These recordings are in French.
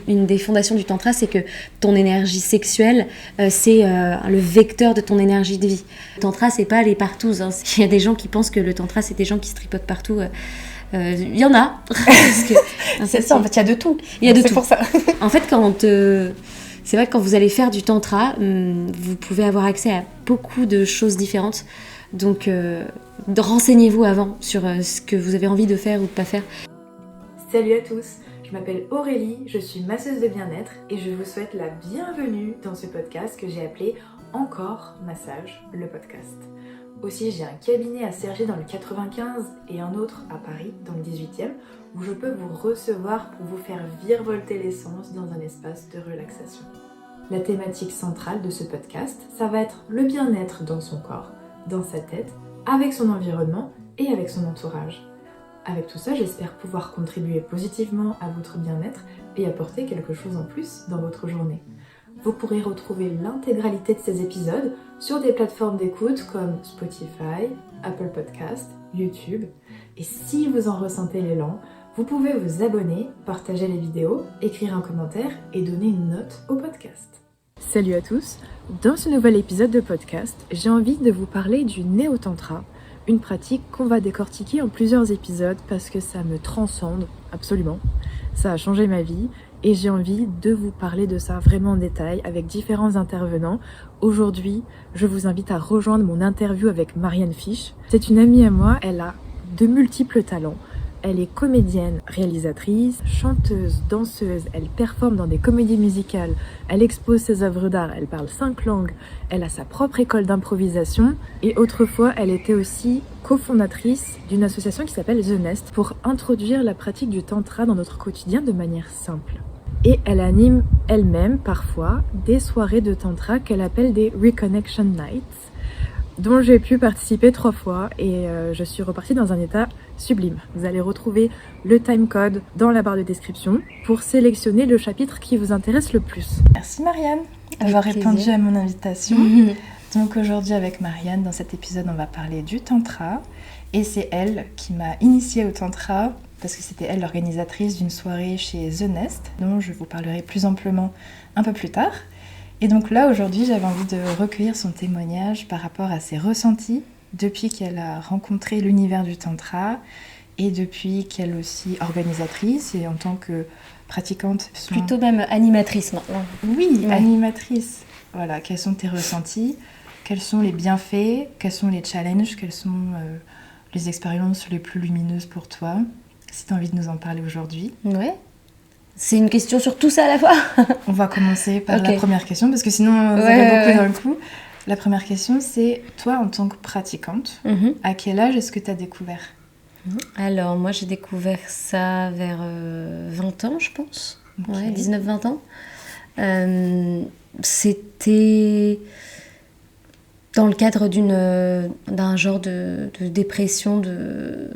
une des fondations du tantra, c'est que ton énergie sexuelle, c'est le vecteur de ton énergie de vie. Le tantra, c'est pas les partous. Hein. Il y a des gens qui pensent que le tantra, c'est des gens qui se tripotent partout. Il y en a. C'est ça, en fait, il y a de tout. Il y a de c'est tout. pour ça. En fait, c'est vrai que quand vous allez faire du tantra, vous pouvez avoir accès à beaucoup de choses différentes. Donc, renseignez-vous avant sur ce que vous avez envie de faire ou de pas faire. Salut à tous, je m'appelle Aurélie, je suis masseuse de bien-être et je vous souhaite la bienvenue dans ce podcast que j'ai appelé Encore Massage, le podcast. Aussi, j'ai un cabinet à Cergy dans le 95 et un autre à Paris dans le 18e où je peux vous recevoir pour vous faire virevolter l'essence dans un espace de relaxation. La thématique centrale de ce podcast, ça va être le bien-être dans son corps, dans sa tête, avec son environnement et avec son entourage. Avec tout ça, j'espère pouvoir contribuer positivement à votre bien-être et apporter quelque chose en plus dans votre journée. Vous pourrez retrouver l'intégralité de ces épisodes sur des plateformes d'écoute comme Spotify, Apple Podcasts, YouTube. Et si vous en ressentez l'élan, vous pouvez vous abonner, partager les vidéos, écrire un commentaire et donner une note au podcast. Salut à tous, dans ce nouvel épisode de podcast, j'ai envie de vous parler du néo-tantra, une pratique qu'on va décortiquer en plusieurs épisodes parce que ça me transcende absolument. Ça a changé ma vie et j'ai envie de vous parler de ça vraiment en détail avec différents intervenants. Aujourd'hui, je vous invite à rejoindre mon interview avec Marianne Fish. C'est une amie à moi, elle a de multiples talents. Elle est comédienne, réalisatrice, chanteuse, danseuse, elle performe dans des comédies musicales, elle expose ses œuvres d'art, elle parle 5 langues, elle a sa propre école d'improvisation et autrefois elle était aussi cofondatrice d'une association qui s'appelle The Nest pour introduire la pratique du tantra dans notre quotidien de manière simple. Et elle anime elle-même parfois des soirées de tantra qu'elle appelle des Reconnection Nights, dont j'ai pu participer 3 fois et je suis repartie dans un état sublime. Vous allez retrouver le timecode dans la barre de description pour sélectionner le chapitre qui vous intéresse le plus. Merci Marianne d'avoir répondu à mon invitation. Donc aujourd'hui avec Marianne, dans cet épisode, on va parler du tantra et c'est elle qui m'a initiée au tantra parce que c'était elle l'organisatrice d'une soirée chez The Nest dont je vous parlerai plus amplement un peu plus tard. Et donc là, aujourd'hui, j'avais envie de recueillir son témoignage par rapport à ses ressentis depuis qu'elle a rencontré l'univers du tantra et depuis qu'elle est aussi organisatrice et en tant que pratiquante. Plutôt même animatrice maintenant. Oui, ouais. Animatrice. Voilà, quels sont tes ressentis? Quels sont les bienfaits? Quels sont les challenges? Quelles sont les expériences les plus lumineuses pour toi? Si tu as envie de nous en parler aujourd'hui. Ouais. C'est une question sur tout ça à la fois. On va commencer par la première question, parce que sinon, ça fait beaucoup d'un coup. La première question, c'est toi, en tant que pratiquante, à quel âge est-ce que tu as découvert? Alors, moi, j'ai découvert ça vers 20 ans, je pense. Okay. Ouais, 19-20 ans. C'était dans le cadre d'un genre de dépression de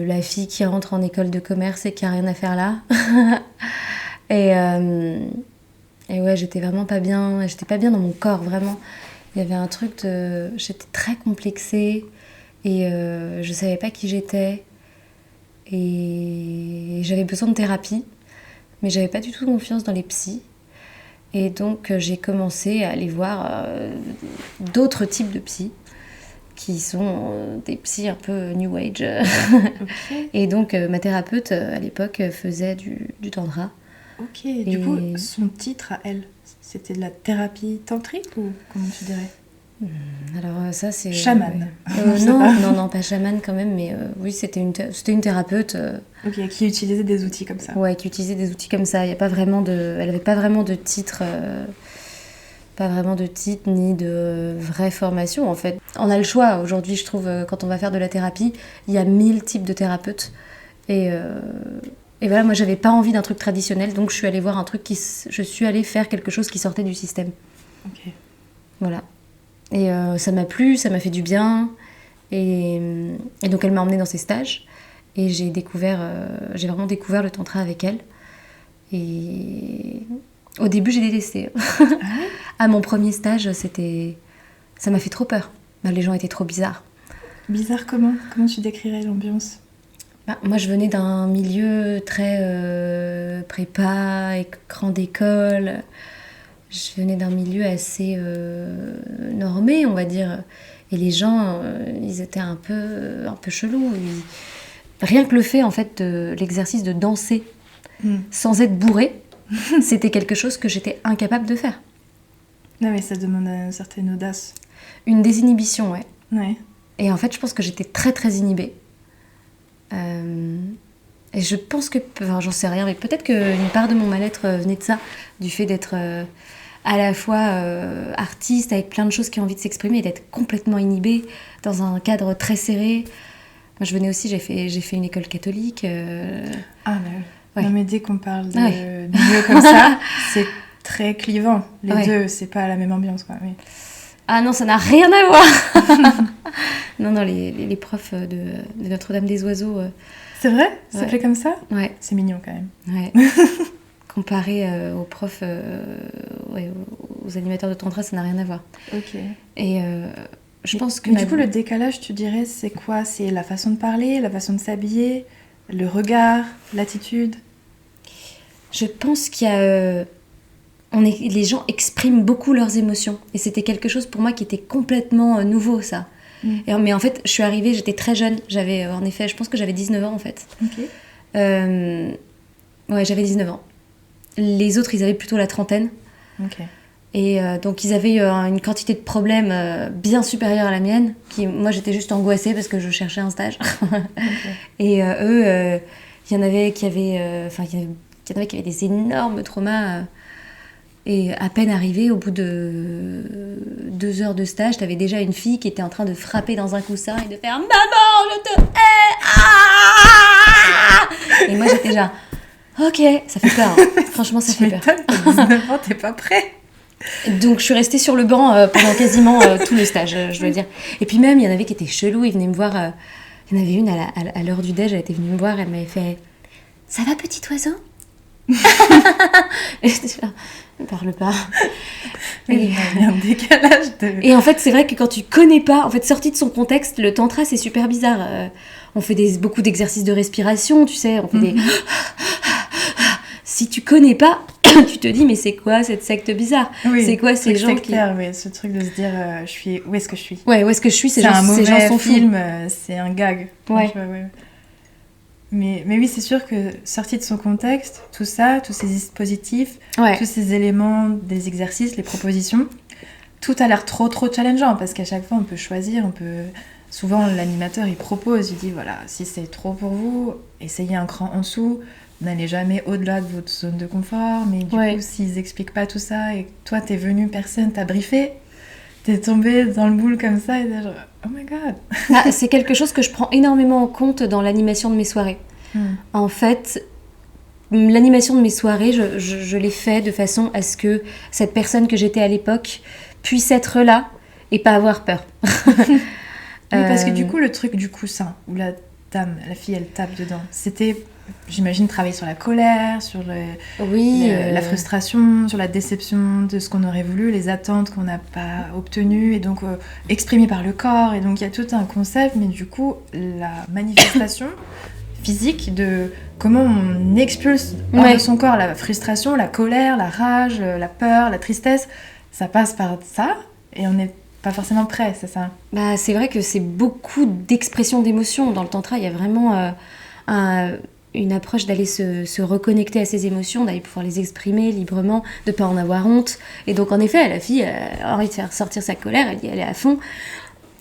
la fille qui rentre en école de commerce et qui a rien à faire là. et ouais, j'étais vraiment pas bien. J'étais pas bien dans mon corps, vraiment. Il y avait un truc j'étais très complexée et je savais pas qui j'étais. Et j'avais besoin de thérapie, mais j'avais pas du tout confiance dans les psys. Et donc, j'ai commencé à aller voir d'autres types de psys, qui sont des psys un peu new age. Okay. Et donc, ma thérapeute, à l'époque, faisait du tantra. Ok, du coup, son titre à elle, c'était de la thérapie tantrique ou comment tu dirais? Alors ça, c'est... Chaman. Non, pas chaman quand même, mais oui, c'était une thérapeute. Ok, qui utilisait des outils comme ça. Ouais, qui utilisait des outils comme ça. Elle n'avait pas vraiment de titre... Pas vraiment de titre ni de vraie formation en fait. On a le choix aujourd'hui, je trouve, quand on va faire de la thérapie, il y a 1000 types de thérapeutes. Et voilà, moi j'avais pas envie d'un truc traditionnel, donc je suis allée voir je suis allée faire quelque chose qui sortait du système. Ok. Voilà. Et ça m'a plu, ça m'a fait du bien. Et donc elle m'a emmenée dans ses stages. Et j'ai vraiment découvert le tantra avec elle. Et... Au début, j'ai détesté. À mon premier stage, ça m'a fait trop peur. Les gens étaient trop bizarres. Bizarre comment? Comment tu décrirais l'ambiance? Moi, je venais d'un milieu très prépa, écran d'école. Je venais d'un milieu assez normé, on va dire. Et les gens, ils étaient un peu chelous. Rien que le fait, en fait, de l'exercice de danser sans être bourré, c'était quelque chose que j'étais incapable de faire. Non, mais ça demande une certaine audace. Une désinhibition, ouais. Ouais. Et en fait, je pense que j'étais très, très inhibée. Et je pense que... Enfin, j'en sais rien, mais peut-être qu'une part de mon mal-être venait de ça, du fait d'être à la fois artiste, avec plein de choses qui ont envie de s'exprimer, et d'être complètement inhibée dans un cadre très serré. Moi, je venais aussi, j'ai fait une école catholique. Ah, bah Ouais. Non, mais dès qu'on parle de milieu comme ça, c'est très clivant. Les Ouais. deux, c'est pas la même ambiance, quoi. Oui. Ah non, ça n'a rien à voir. Non, les profs de Notre-Dame-des-Oiseaux, C'est vrai? Ça Ouais. s'appelait comme ça? ouais, C'est mignon, quand même. ouais. Comparé aux profs, ouais, aux animateurs de tantra, ça n'a rien à voir. Ok. Et je pense que... Mais du coup, le décalage, tu dirais, c'est quoi? C'est la façon de parler, la façon de s'habiller, le regard, l'attitude? Je pense qu'il y a... les gens expriment beaucoup leurs émotions. Et c'était quelque chose pour moi qui était complètement nouveau, ça. Mais en fait, je suis arrivée, j'étais très jeune. J'avais, en effet, je pense que j'avais 19 ans, en fait. Ok. Ouais, j'avais 19 ans. Les autres, ils avaient plutôt la trentaine. Ok. Et donc, ils avaient une quantité de problèmes bien supérieure à la mienne. Moi, j'étais juste angoissée parce que je cherchais un stage. Et eux, il y en avait qui avaient... il y en avait qui avaient des énormes traumas. Et à peine arrivée, au bout de 2 heures de stage, t'avais déjà une fille qui était en train de frapper dans un coussin et de faire « Maman, je te hais ah !» Et moi, j'étais genre « Ok, ça fait peur. Hein. Franchement, ça fait peur. » Tu m'étonnes, t'as 19 ans, t'es pas prêt. Donc, je suis restée sur le banc pendant quasiment tout le stage, je dois dire. Et puis même, il y en avait qui étaient chelous. Ils venaient me voir. Il y en avait une à l'heure du déj, elle était venue me voir. Elle m'avait fait « Ça va, petit oiseau ?» Et j'étais genre « Ne parle pas. » Il y a un décalage de... Et en fait, c'est vrai que quand tu connais pas, en fait, sorti de son contexte, le tantra, c'est super bizarre. On fait beaucoup d'exercices de respiration, tu sais, on fait des... Si tu connais pas, tu te dis, mais c'est quoi cette secte bizarre? Oui, c'est quoi ces truc gens sectaire, oui, ce truc de se dire, où est-ce que je suis? Ouais, où est-ce que je suis? C'est un ces gens mauvais sont fous. film, c'est un gag. Ouais. Tu vois, ouais. Mais oui, c'est sûr que sorti de son contexte, tout ça, tous ces dispositifs, Ouais. tous ces éléments, des exercices, les propositions, tout a l'air trop challengeant parce qu'à chaque fois on peut choisir, souvent l'animateur il propose, il dit voilà, si c'est trop pour vous, essayez un cran en dessous, n'allez jamais au-delà de votre zone de confort, mais du coup s'ils expliquent pas tout ça et que toi t'es venu, personne t'a briefé, t'es tombé dans le moule comme ça et t'es genre oh my god. Ah, c'est quelque chose que je prends énormément en compte dans l'animation de mes soirées. En fait, l'animation de mes soirées, je l'ai fait de façon à ce que cette personne que j'étais à l'époque puisse être là et pas avoir peur. Oui, parce que du coup, le truc du coussin, où la fille, elle tape dedans, c'était, j'imagine, travailler sur la colère, sur la frustration, sur la déception de ce qu'on aurait voulu, les attentes qu'on n'a pas obtenues, et donc exprimées par le corps. Et donc, il y a tout un concept, mais du coup, la manifestation physique de comment on expulse hors de son corps la frustration, la colère, la rage, la peur, la tristesse, ça passe par ça, et on n'est pas forcément prêt, c'est ça? Bah, c'est vrai que c'est beaucoup d'expression d'émotions. Dans le tantra, il y a vraiment une approche d'aller se reconnecter à ses émotions, d'aller pouvoir les exprimer librement, de ne pas en avoir honte. Et donc, en effet, la fille a envie de faire sortir sa colère, elle y est à fond.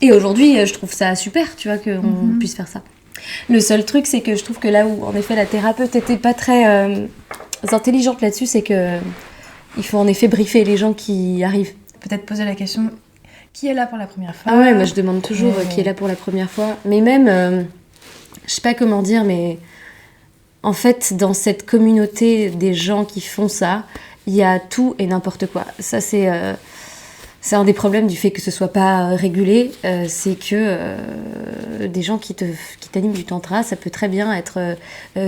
Et aujourd'hui, je trouve ça super, tu vois, qu'on puisse faire ça. Le seul truc, c'est que je trouve que là où, en effet, la thérapeute n'était pas très intelligente là-dessus, c'est que il faut en effet briefer les gens qui arrivent. Peut-être poser la question, qui est là pour la première fois? Ah ouais, moi je demande toujours qui est là pour la première fois. Mais même, je sais pas comment dire, mais en fait, dans cette communauté des gens qui font ça, il y a tout et n'importe quoi. Ça, c'est un des problèmes du fait que ce soit pas régulé, c'est que des gens qui t'animent du tantra, ça peut très bien être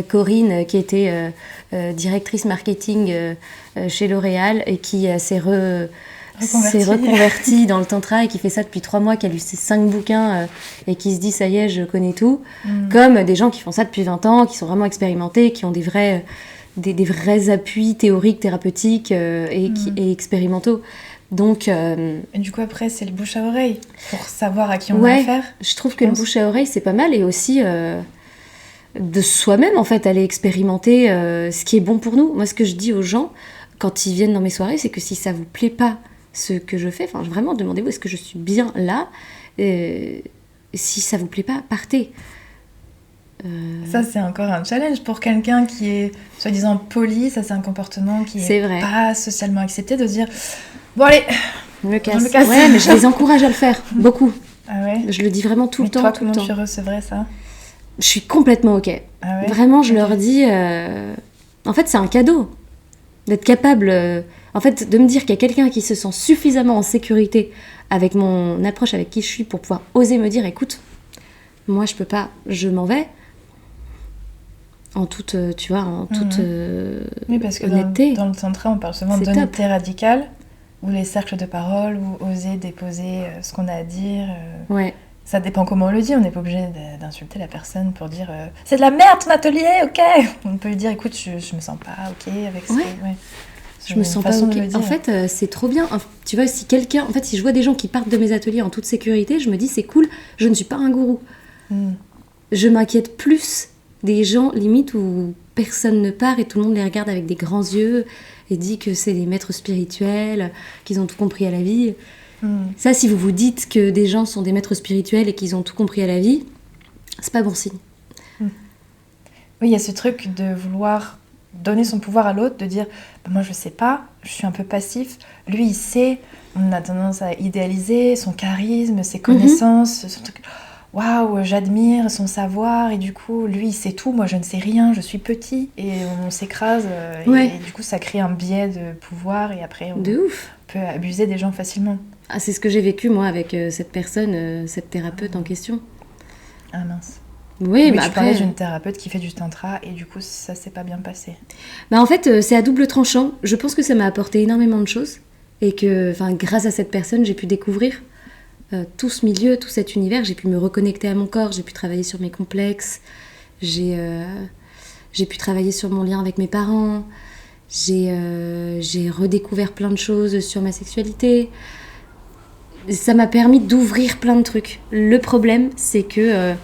Corinne qui était directrice marketing chez L'Oréal et qui s'est s'est reconverti dans le tantra et qui fait ça depuis 3 mois, qui a lu ses 5 bouquins et qui se dit ça y est, je connais tout, comme des gens qui font ça depuis 20 ans, qui sont vraiment expérimentés, qui ont des vrais appuis théoriques, thérapeutiques et expérimentaux. Donc, et du coup, après, c'est le bouche à oreille pour savoir à qui on a affaire. Je trouve que le bouche à oreille, c'est pas mal. Et aussi, de soi-même, en fait, aller expérimenter ce qui est bon pour nous. Moi, ce que je dis aux gens, quand ils viennent dans mes soirées, c'est que si ça vous plaît pas, ce que je fais, vraiment, demandez-vous, est-ce que je suis bien là ? Si ça vous plaît pas, partez. Ça, c'est encore un challenge pour quelqu'un qui est soi-disant poli. Ça, c'est un comportement qui est pas socialement accepté, de dire bon allez, me casse. Ouais, mais je les encourage à le faire beaucoup. Ah ouais. Je le dis vraiment tout le temps. Toi, comment tu recevrais ça ? Je suis complètement ok. Ah ouais. Vraiment, je leur dis en fait, c'est un cadeau d'être capable en fait de me dire qu'il y a quelqu'un qui se sent suffisamment en sécurité avec mon approche, avec qui je suis, pour pouvoir oser me dire écoute, moi je peux pas, je m'en vais. En toute, tu vois, oui, parce que honnêteté. Dans le tantra, on parle souvent d'honnêteté radicale, ou les cercles de parole, ou oser déposer ce qu'on a à dire. Ouais. Ça dépend comment on le dit, on n'est pas obligé d'insulter la personne pour dire c'est de la merde ton atelier, ok. On peut lui dire écoute, je me sens pas ok avec ça. Ouais. Je me sens pas ok. En fait, c'est trop bien. Tu vois, si je vois des gens qui partent de mes ateliers en toute sécurité, je me dis c'est cool, je ne suis pas un gourou. Je m'inquiète plus des gens limite où personne ne part et tout le monde les regarde avec des grands yeux et dit que c'est des maîtres spirituels, qu'ils ont tout compris à la vie. Ça, si vous vous dites que des gens sont des maîtres spirituels et qu'ils ont tout compris à la vie, c'est pas bon signe. Oui, il y a ce truc de vouloir donner son pouvoir à l'autre, de dire moi je sais pas, je suis un peu passif, lui il sait. On a tendance à idéaliser son charisme, ses connaissances, son truc. Waouh, j'admire son savoir, et du coup, lui, il sait tout, moi, je ne sais rien, je suis petit, et on s'écrase, et du coup, ça crée un biais de pouvoir, et après, on peut abuser des gens facilement. Ah, c'est ce que j'ai vécu, moi, avec cette personne, cette thérapeute en question. Ah mince. Oui, mais tu parlais d'une thérapeute qui fait du tantra, et du coup, ça s'est pas bien passé. En fait, c'est à double tranchant. Je pense que ça m'a apporté énormément de choses, et que, grâce à cette personne, j'ai pu découvrir tout ce milieu, tout cet univers, j'ai pu me reconnecter à mon corps, j'ai pu travailler sur mes complexes, j'ai pu travailler sur mon lien avec mes parents, j'ai redécouvert plein de choses sur ma sexualité. Ça m'a permis d'ouvrir plein de trucs. Le problème, c'est que,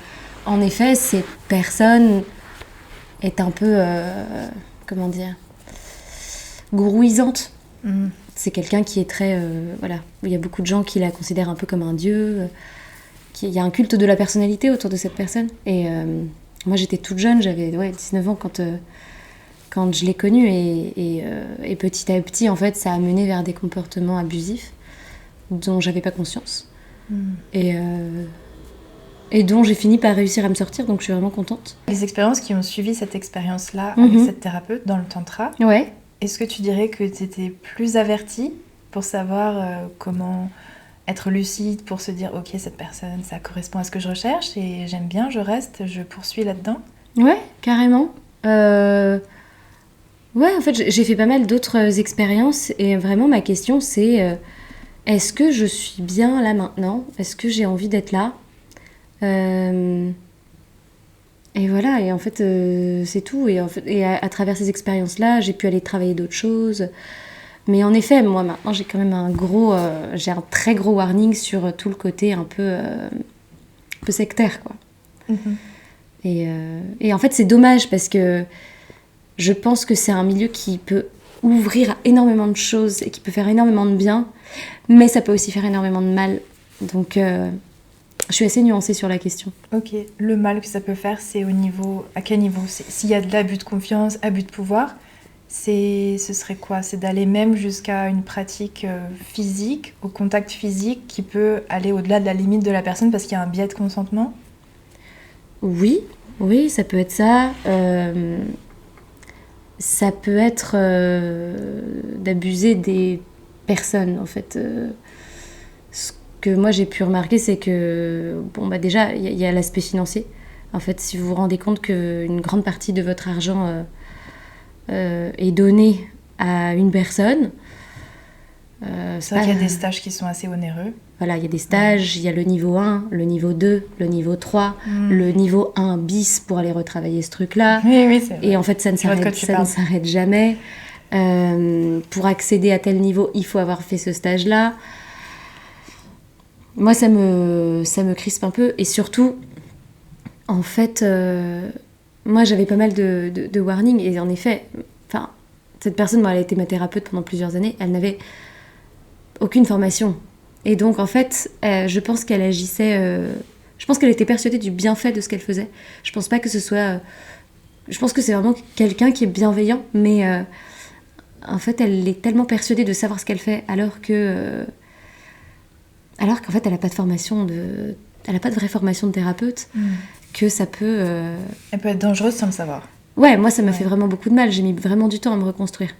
en effet, cette personne est un peu, comment dire, gourouisante. C'est quelqu'un qui est très... il y a beaucoup de gens qui la considèrent un peu comme un dieu. Il y a un culte de la personnalité autour de cette personne. Et moi, j'étais toute jeune, j'avais 19 ans quand je l'ai connue. Et petit à petit, en fait, ça a mené vers des comportements abusifs dont j'avais pas conscience. Et dont j'ai fini par réussir à me sortir, donc je suis vraiment contente. Les expériences qui ont suivi cette expérience-là avec cette thérapeute dans le tantra... Ouais. Est-ce que tu dirais que tu étais plus avertie pour savoir comment être lucide, pour se dire ok, cette personne, ça correspond à ce que je recherche et j'aime bien, je reste, je poursuis là-dedans ? Ouais, carrément. Ouais, en fait, j'ai fait pas mal d'autres expériences et vraiment ma question c'est est-ce que je suis bien là maintenant ? Est-ce que j'ai envie d'être là ? Et voilà, et en fait, c'est tout. Et à travers ces expériences-là, j'ai pu aller travailler d'autres choses. Mais en effet, moi, maintenant, j'ai quand même j'ai un très gros warning sur tout le côté un peu sectaire, quoi. Et en fait, c'est dommage parce que je pense que c'est un milieu qui peut ouvrir à énormément de choses et qui peut faire énormément de bien, mais ça peut aussi faire énormément de mal. Donc... je suis assez nuancée sur la question. Ok, le mal que ça peut faire, c'est à quel niveau ? S'il y a de l'abus de confiance, abus de pouvoir, ce serait quoi ? C'est d'aller même jusqu'à une pratique physique, au contact physique, qui peut aller au-delà de la limite de la personne parce qu'il y a un biais de consentement ? Oui, ça peut être ça. Ça peut être d'abuser des personnes, en fait. Ce que moi j'ai pu remarquer, c'est que déjà il y a l'aspect financier. En fait, si vous vous rendez compte qu'une grande partie de votre argent est donnée à une personne, C'est vrai qu'il y a des stages qui sont assez onéreux. Voilà, il y a des stages, il y a le niveau 1, le niveau 2, le niveau 3, le niveau 1 bis pour aller retravailler ce truc-là. Oui, c'est vrai. Et en fait, ça ne s'arrête jamais. Pour accéder à tel niveau, il faut avoir fait ce stage-là. Moi, ça me crispe un peu. Et surtout, en fait, moi, j'avais pas mal de warnings. Et en effet, cette personne, elle a été ma thérapeute pendant plusieurs années. Elle n'avait aucune formation. Et donc, en fait, je pense qu'elle agissait... je pense qu'elle était persuadée du bienfait de ce qu'elle faisait. Je pense pas que ce soit... je pense que c'est vraiment quelqu'un qui est bienveillant, mais en fait, elle est tellement persuadée de savoir ce qu'elle fait, alors qu'en fait, elle n'a pas de formation elle n'a pas de vraie formation de thérapeute, que ça peut... Elle peut être dangereuse sans le savoir. Ouais, moi, ça m'a fait vraiment beaucoup de mal. J'ai mis vraiment du temps à me reconstruire.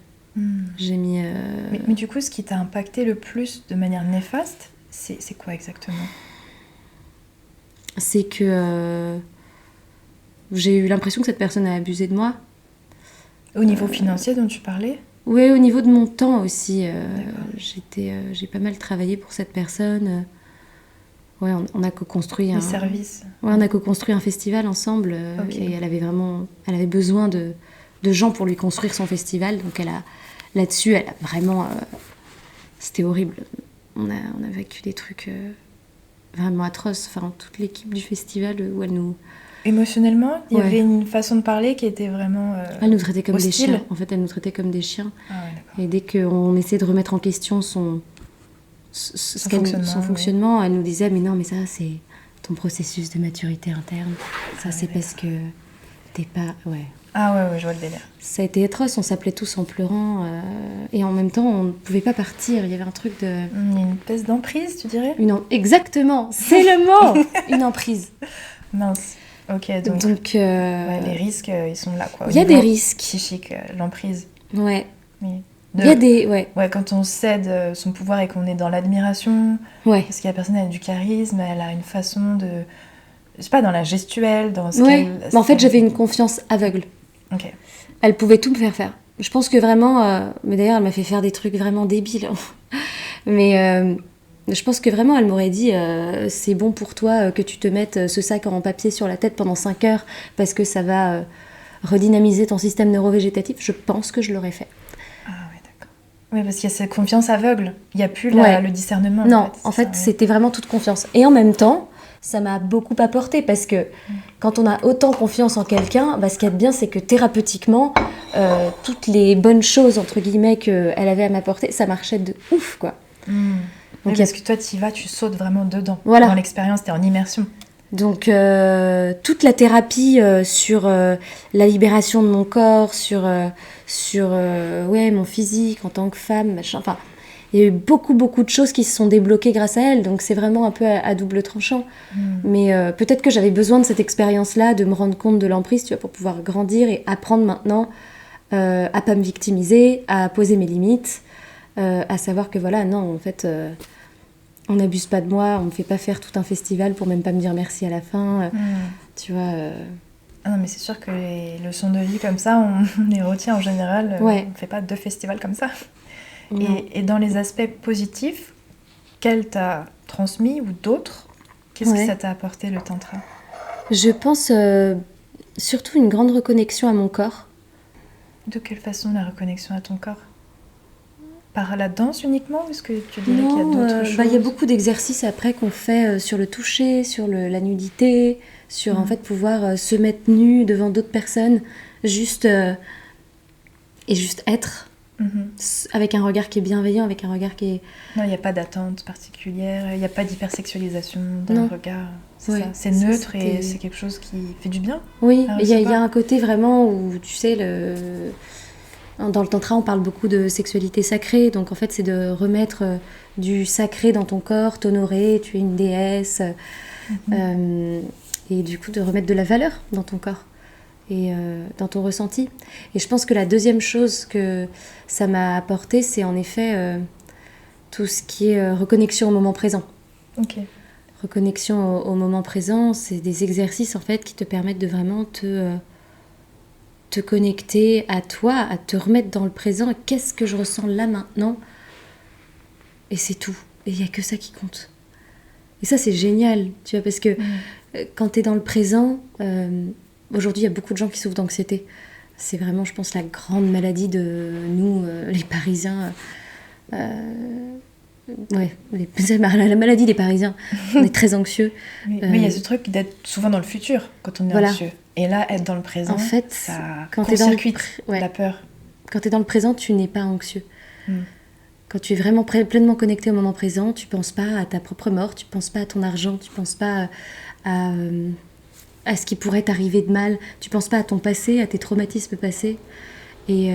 J'ai mis... Mais du coup, ce qui t'a impacté le plus de manière néfaste, c'est quoi exactement ? C'est que j'ai eu l'impression que cette personne a abusé de moi. Au niveau financier dont tu parlais ? Oui, au niveau de mon temps aussi. J'ai pas mal travaillé pour cette personne. Ouais, on a co-construit services. Ouais, on a co-construit un festival ensemble. Et elle avait besoin de gens pour lui construire son festival. Donc là-dessus, elle a vraiment... c'était horrible. On a vécu des trucs vraiment atroces. Enfin, toute l'équipe du festival où elle nous... Émotionnellement, il y avait une façon de parler qui était vraiment elle nous traitait comme hostile. des chiens. En fait, elle nous traitait comme des chiens. Ah ouais, d'accord. Et dès qu'on essayait de remettre en question son fonctionnement, elle nous disait « Mais non, mais ça, c'est ton processus de maturité interne. Ça, c'est parce que t'es pas... » Ouais. Ah ouais, je vois le délire. Ça a été atroce, on s'appelait tous en pleurant. Et en même temps, on ne pouvait pas partir. Il y avait un truc de... Une espèce d'emprise, tu dirais ? Exactement, c'est le mot. Une emprise. Mince. Ok, donc les risques, ils sont là, quoi. Il y a des risques. Psychiques, l'emprise. Ouais. Mais il y a des... Ouais, quand on cède son pouvoir et qu'on est dans l'admiration, parce que la personne a du charisme, elle a une façon de... Je sais pas, dans la gestuelle, dans ce qu'elle... Mais en fait, j'avais une confiance aveugle. Ok. Elle pouvait tout me faire faire. Je pense que vraiment... mais d'ailleurs, elle m'a fait faire des trucs vraiment débiles. Mais je pense que vraiment, elle m'aurait dit c'est bon pour toi que tu te mettes ce sac en papier sur la tête pendant 5 heures parce que ça va redynamiser ton système neurovégétatif. Je pense que je l'aurais fait. Ah ouais, d'accord. Oui, parce qu'il y a cette confiance aveugle. Il n'y a plus le discernement. Non, en fait, c'était vraiment toute confiance. Et en même temps, ça m'a beaucoup apporté parce que quand on a autant confiance en quelqu'un, ce qu'il y a de bien, c'est que thérapeutiquement, toutes les bonnes choses, entre guillemets, qu'elle avait à m'apporter, ça marchait de ouf, quoi. Donc, parce que toi, tu y vas, tu sautes vraiment dedans. Voilà. Dans l'expérience, tu es en immersion. Donc, toute la thérapie sur la libération de mon corps, sur mon physique en tant que femme, machin, enfin... Il y a eu beaucoup de choses qui se sont débloquées grâce à elle, donc c'est vraiment un peu à double tranchant. Mais peut-être que j'avais besoin de cette expérience-là, de me rendre compte de l'emprise, tu vois, pour pouvoir grandir et apprendre maintenant à pas me victimiser, à poser mes limites, à savoir que voilà, non, en fait, on n'abuse pas de moi, on me fait pas faire tout un festival pour même pas me dire merci à la fin, tu vois... Ah non, mais c'est sûr que les leçons de vie comme ça, on les retient en général, on ne fait pas 2 festivals comme ça. Et dans les aspects positifs qu'elle t'a transmis ou d'autres, qu'est-ce que ça t'a apporté le tantra ? Je pense surtout une grande reconnexion à mon corps. De quelle façon la reconnexion à ton corps ? Par la danse uniquement ? Est-ce que tu dirais qu'il y a d'autres choses ? Il y a beaucoup d'exercices après qu'on fait sur le toucher, sur la nudité, sur en fait pouvoir se mettre nu devant d'autres personnes, juste être. Avec un regard qui est bienveillant, avec un regard qui est... Non, il n'y a pas d'attente particulière, il n'y a pas d'hypersexualisation dans le regard. C'est ça. C'est neutre et c'est quelque chose qui fait du bien. Oui, il y a un côté vraiment où, tu sais, dans le tantra, on parle beaucoup de sexualité sacrée. Donc, en fait, c'est de remettre du sacré dans ton corps, t'honorer, tu es une déesse. Et du coup, de remettre de la valeur dans ton corps. Et dans ton ressenti. Et je pense que la deuxième chose que ça m'a apporté, c'est en effet tout ce qui est reconnexion au moment présent. Ok. Reconnexion au moment présent, c'est des exercices en fait qui te permettent de vraiment te connecter à toi, à te remettre dans le présent. Qu'est-ce que je ressens là maintenant ? et c'est tout. Et il n'y a que ça qui compte. Et ça, c'est génial, tu vois, parce que quand tu es dans le présent, aujourd'hui, il y a beaucoup de gens qui souffrent d'anxiété. C'est vraiment, je pense, la grande maladie de nous, les Parisiens. Ouais, la maladie des Parisiens. On est très anxieux. Mais il y a ce truc d'être souvent dans le futur quand on est anxieux. Et là, être dans le présent, en fait, ça quand tu es dans la peur. Quand tu es dans le présent, tu n'es pas anxieux. Quand tu es vraiment pleinement connecté au moment présent, tu penses pas à ta propre mort, tu penses pas à ton argent, tu penses pas à ce qui pourrait t'arriver de mal, tu penses pas à ton passé, à tes traumatismes passés. Et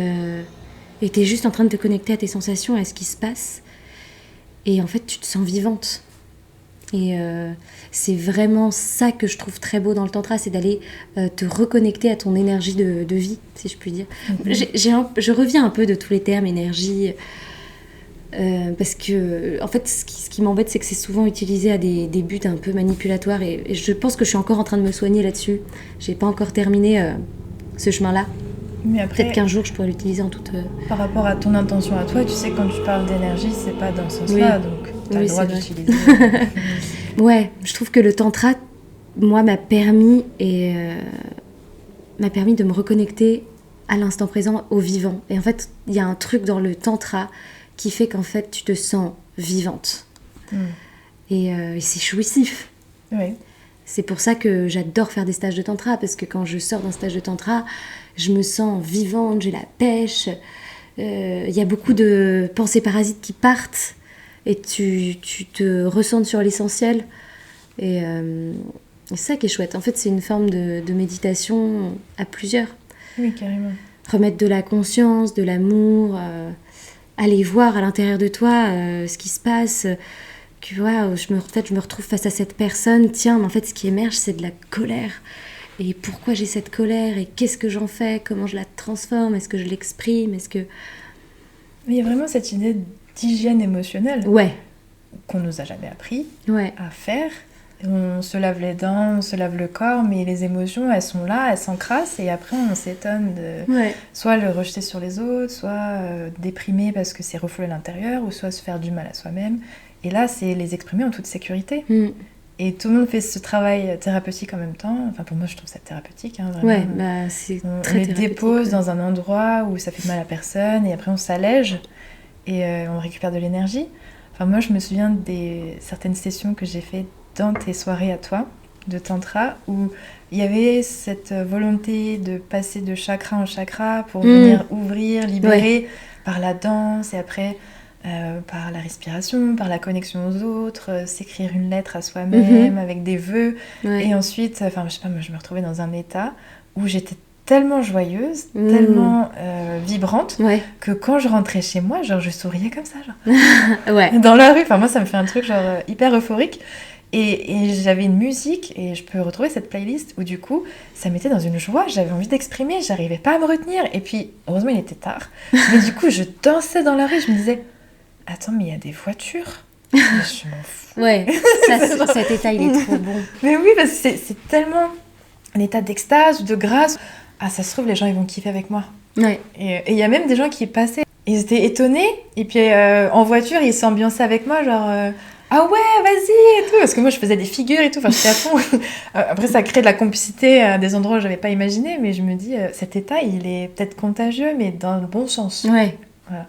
tu es juste en train de te connecter à tes sensations, à ce qui se passe. Et en fait, tu te sens vivante. Et c'est vraiment ça que je trouve très beau dans le tantra, c'est d'aller te reconnecter à ton énergie de vie, si je puis dire. Je reviens un peu de tous les termes énergie, parce que en fait, ce qui m'embête, c'est que c'est souvent utilisé à des buts un peu manipulatoires, et je pense que je suis encore en train de me soigner là-dessus. J'ai pas encore terminé ce chemin-là. Mais après, peut-être qu'un jour je pourrais l'utiliser en toute... Par rapport à ton intention à toi, tu sais, quand tu parles d'énergie, c'est pas dans ce sens-là, donc tu as le droit d'utiliser. Ouais, je trouve que le tantra, moi, m'a permis de me reconnecter à l'instant présent, au vivant. Et en fait, il y a un truc dans le tantra qui fait qu'en fait, tu te sens vivante. Et c'est jouissif. Oui. C'est pour ça que j'adore faire des stages de tantra, parce que quand je sors d'un stage de tantra, je me sens vivante, j'ai la pêche. Il y a beaucoup de pensées parasites qui partent et tu te ressens sur l'essentiel. Et c'est ça qui est chouette. En fait, c'est une forme de méditation à plusieurs. Oui, carrément. Remettre de la conscience, de l'amour, aller voir à l'intérieur de toi ce qui se passe. Tu vois, je me retrouve face à cette personne. Tiens, mais en fait, ce qui émerge, c'est de la colère. Et pourquoi j'ai cette colère? Et qu'est-ce que j'en fais? Comment je la transforme? Est-ce que je l'exprime? Mais il y a vraiment cette idée d'hygiène émotionnelle qu'on nous a jamais appris à faire. On se lave les dents, on se lave le corps, mais les émotions, elles sont là, elles s'encrassent, et après on s'étonne de soit le rejeter sur les autres, soit déprimer parce que c'est refoulé à l'intérieur, ou soit se faire du mal à soi-même. Et là, c'est les exprimer en toute sécurité. Et tout le monde fait ce travail thérapeutique en même temps. Enfin, pour moi, je trouve ça thérapeutique. Hein, vraiment. Ouais, c'est on les dépose dans un endroit où ça fait mal à personne, et après on s'allège et on récupère de l'énergie. Enfin, moi, je me souviens des certaines sessions que j'ai faites dans tes soirées à toi, de tantra, où il y avait cette volonté de passer de chakra en chakra pour venir ouvrir, libérer par la danse, et après... par la respiration, par la connexion aux autres, s'écrire une lettre à soi-même avec des vœux. Et ensuite, enfin, je sais pas, moi je me retrouvais dans un état où j'étais tellement joyeuse, tellement vibrante, que quand je rentrais chez moi, genre je souriais comme ça, genre. Dans la rue. Enfin, moi ça me fait un truc genre hyper euphorique. Et j'avais une musique, et je peux retrouver cette playlist où du coup ça m'était dans une joie, j'avais envie d'exprimer, j'arrivais pas à me retenir, et puis heureusement il était tard, mais du coup je dansais dans la rue, je me disais attends, mais il y a des voitures. Je m'en fous. Cet état, il est trop bon. Mais oui, parce que c'est tellement un état d'extase ou de grâce. Ah, ça se trouve, les gens, ils vont kiffer avec moi. Et il y a même des gens qui passaient, ils étaient étonnés. Et puis, en voiture, ils s'ambiançaient avec moi, genre... ah ouais, vas-y, et tout. Parce que moi, je faisais des figures et tout. Enfin, j'étais à fond. Après, ça crée de la complicité à des endroits où je n'avais pas imaginé. Mais je me dis, cet état, il est peut-être contagieux, mais dans le bon sens. Voilà.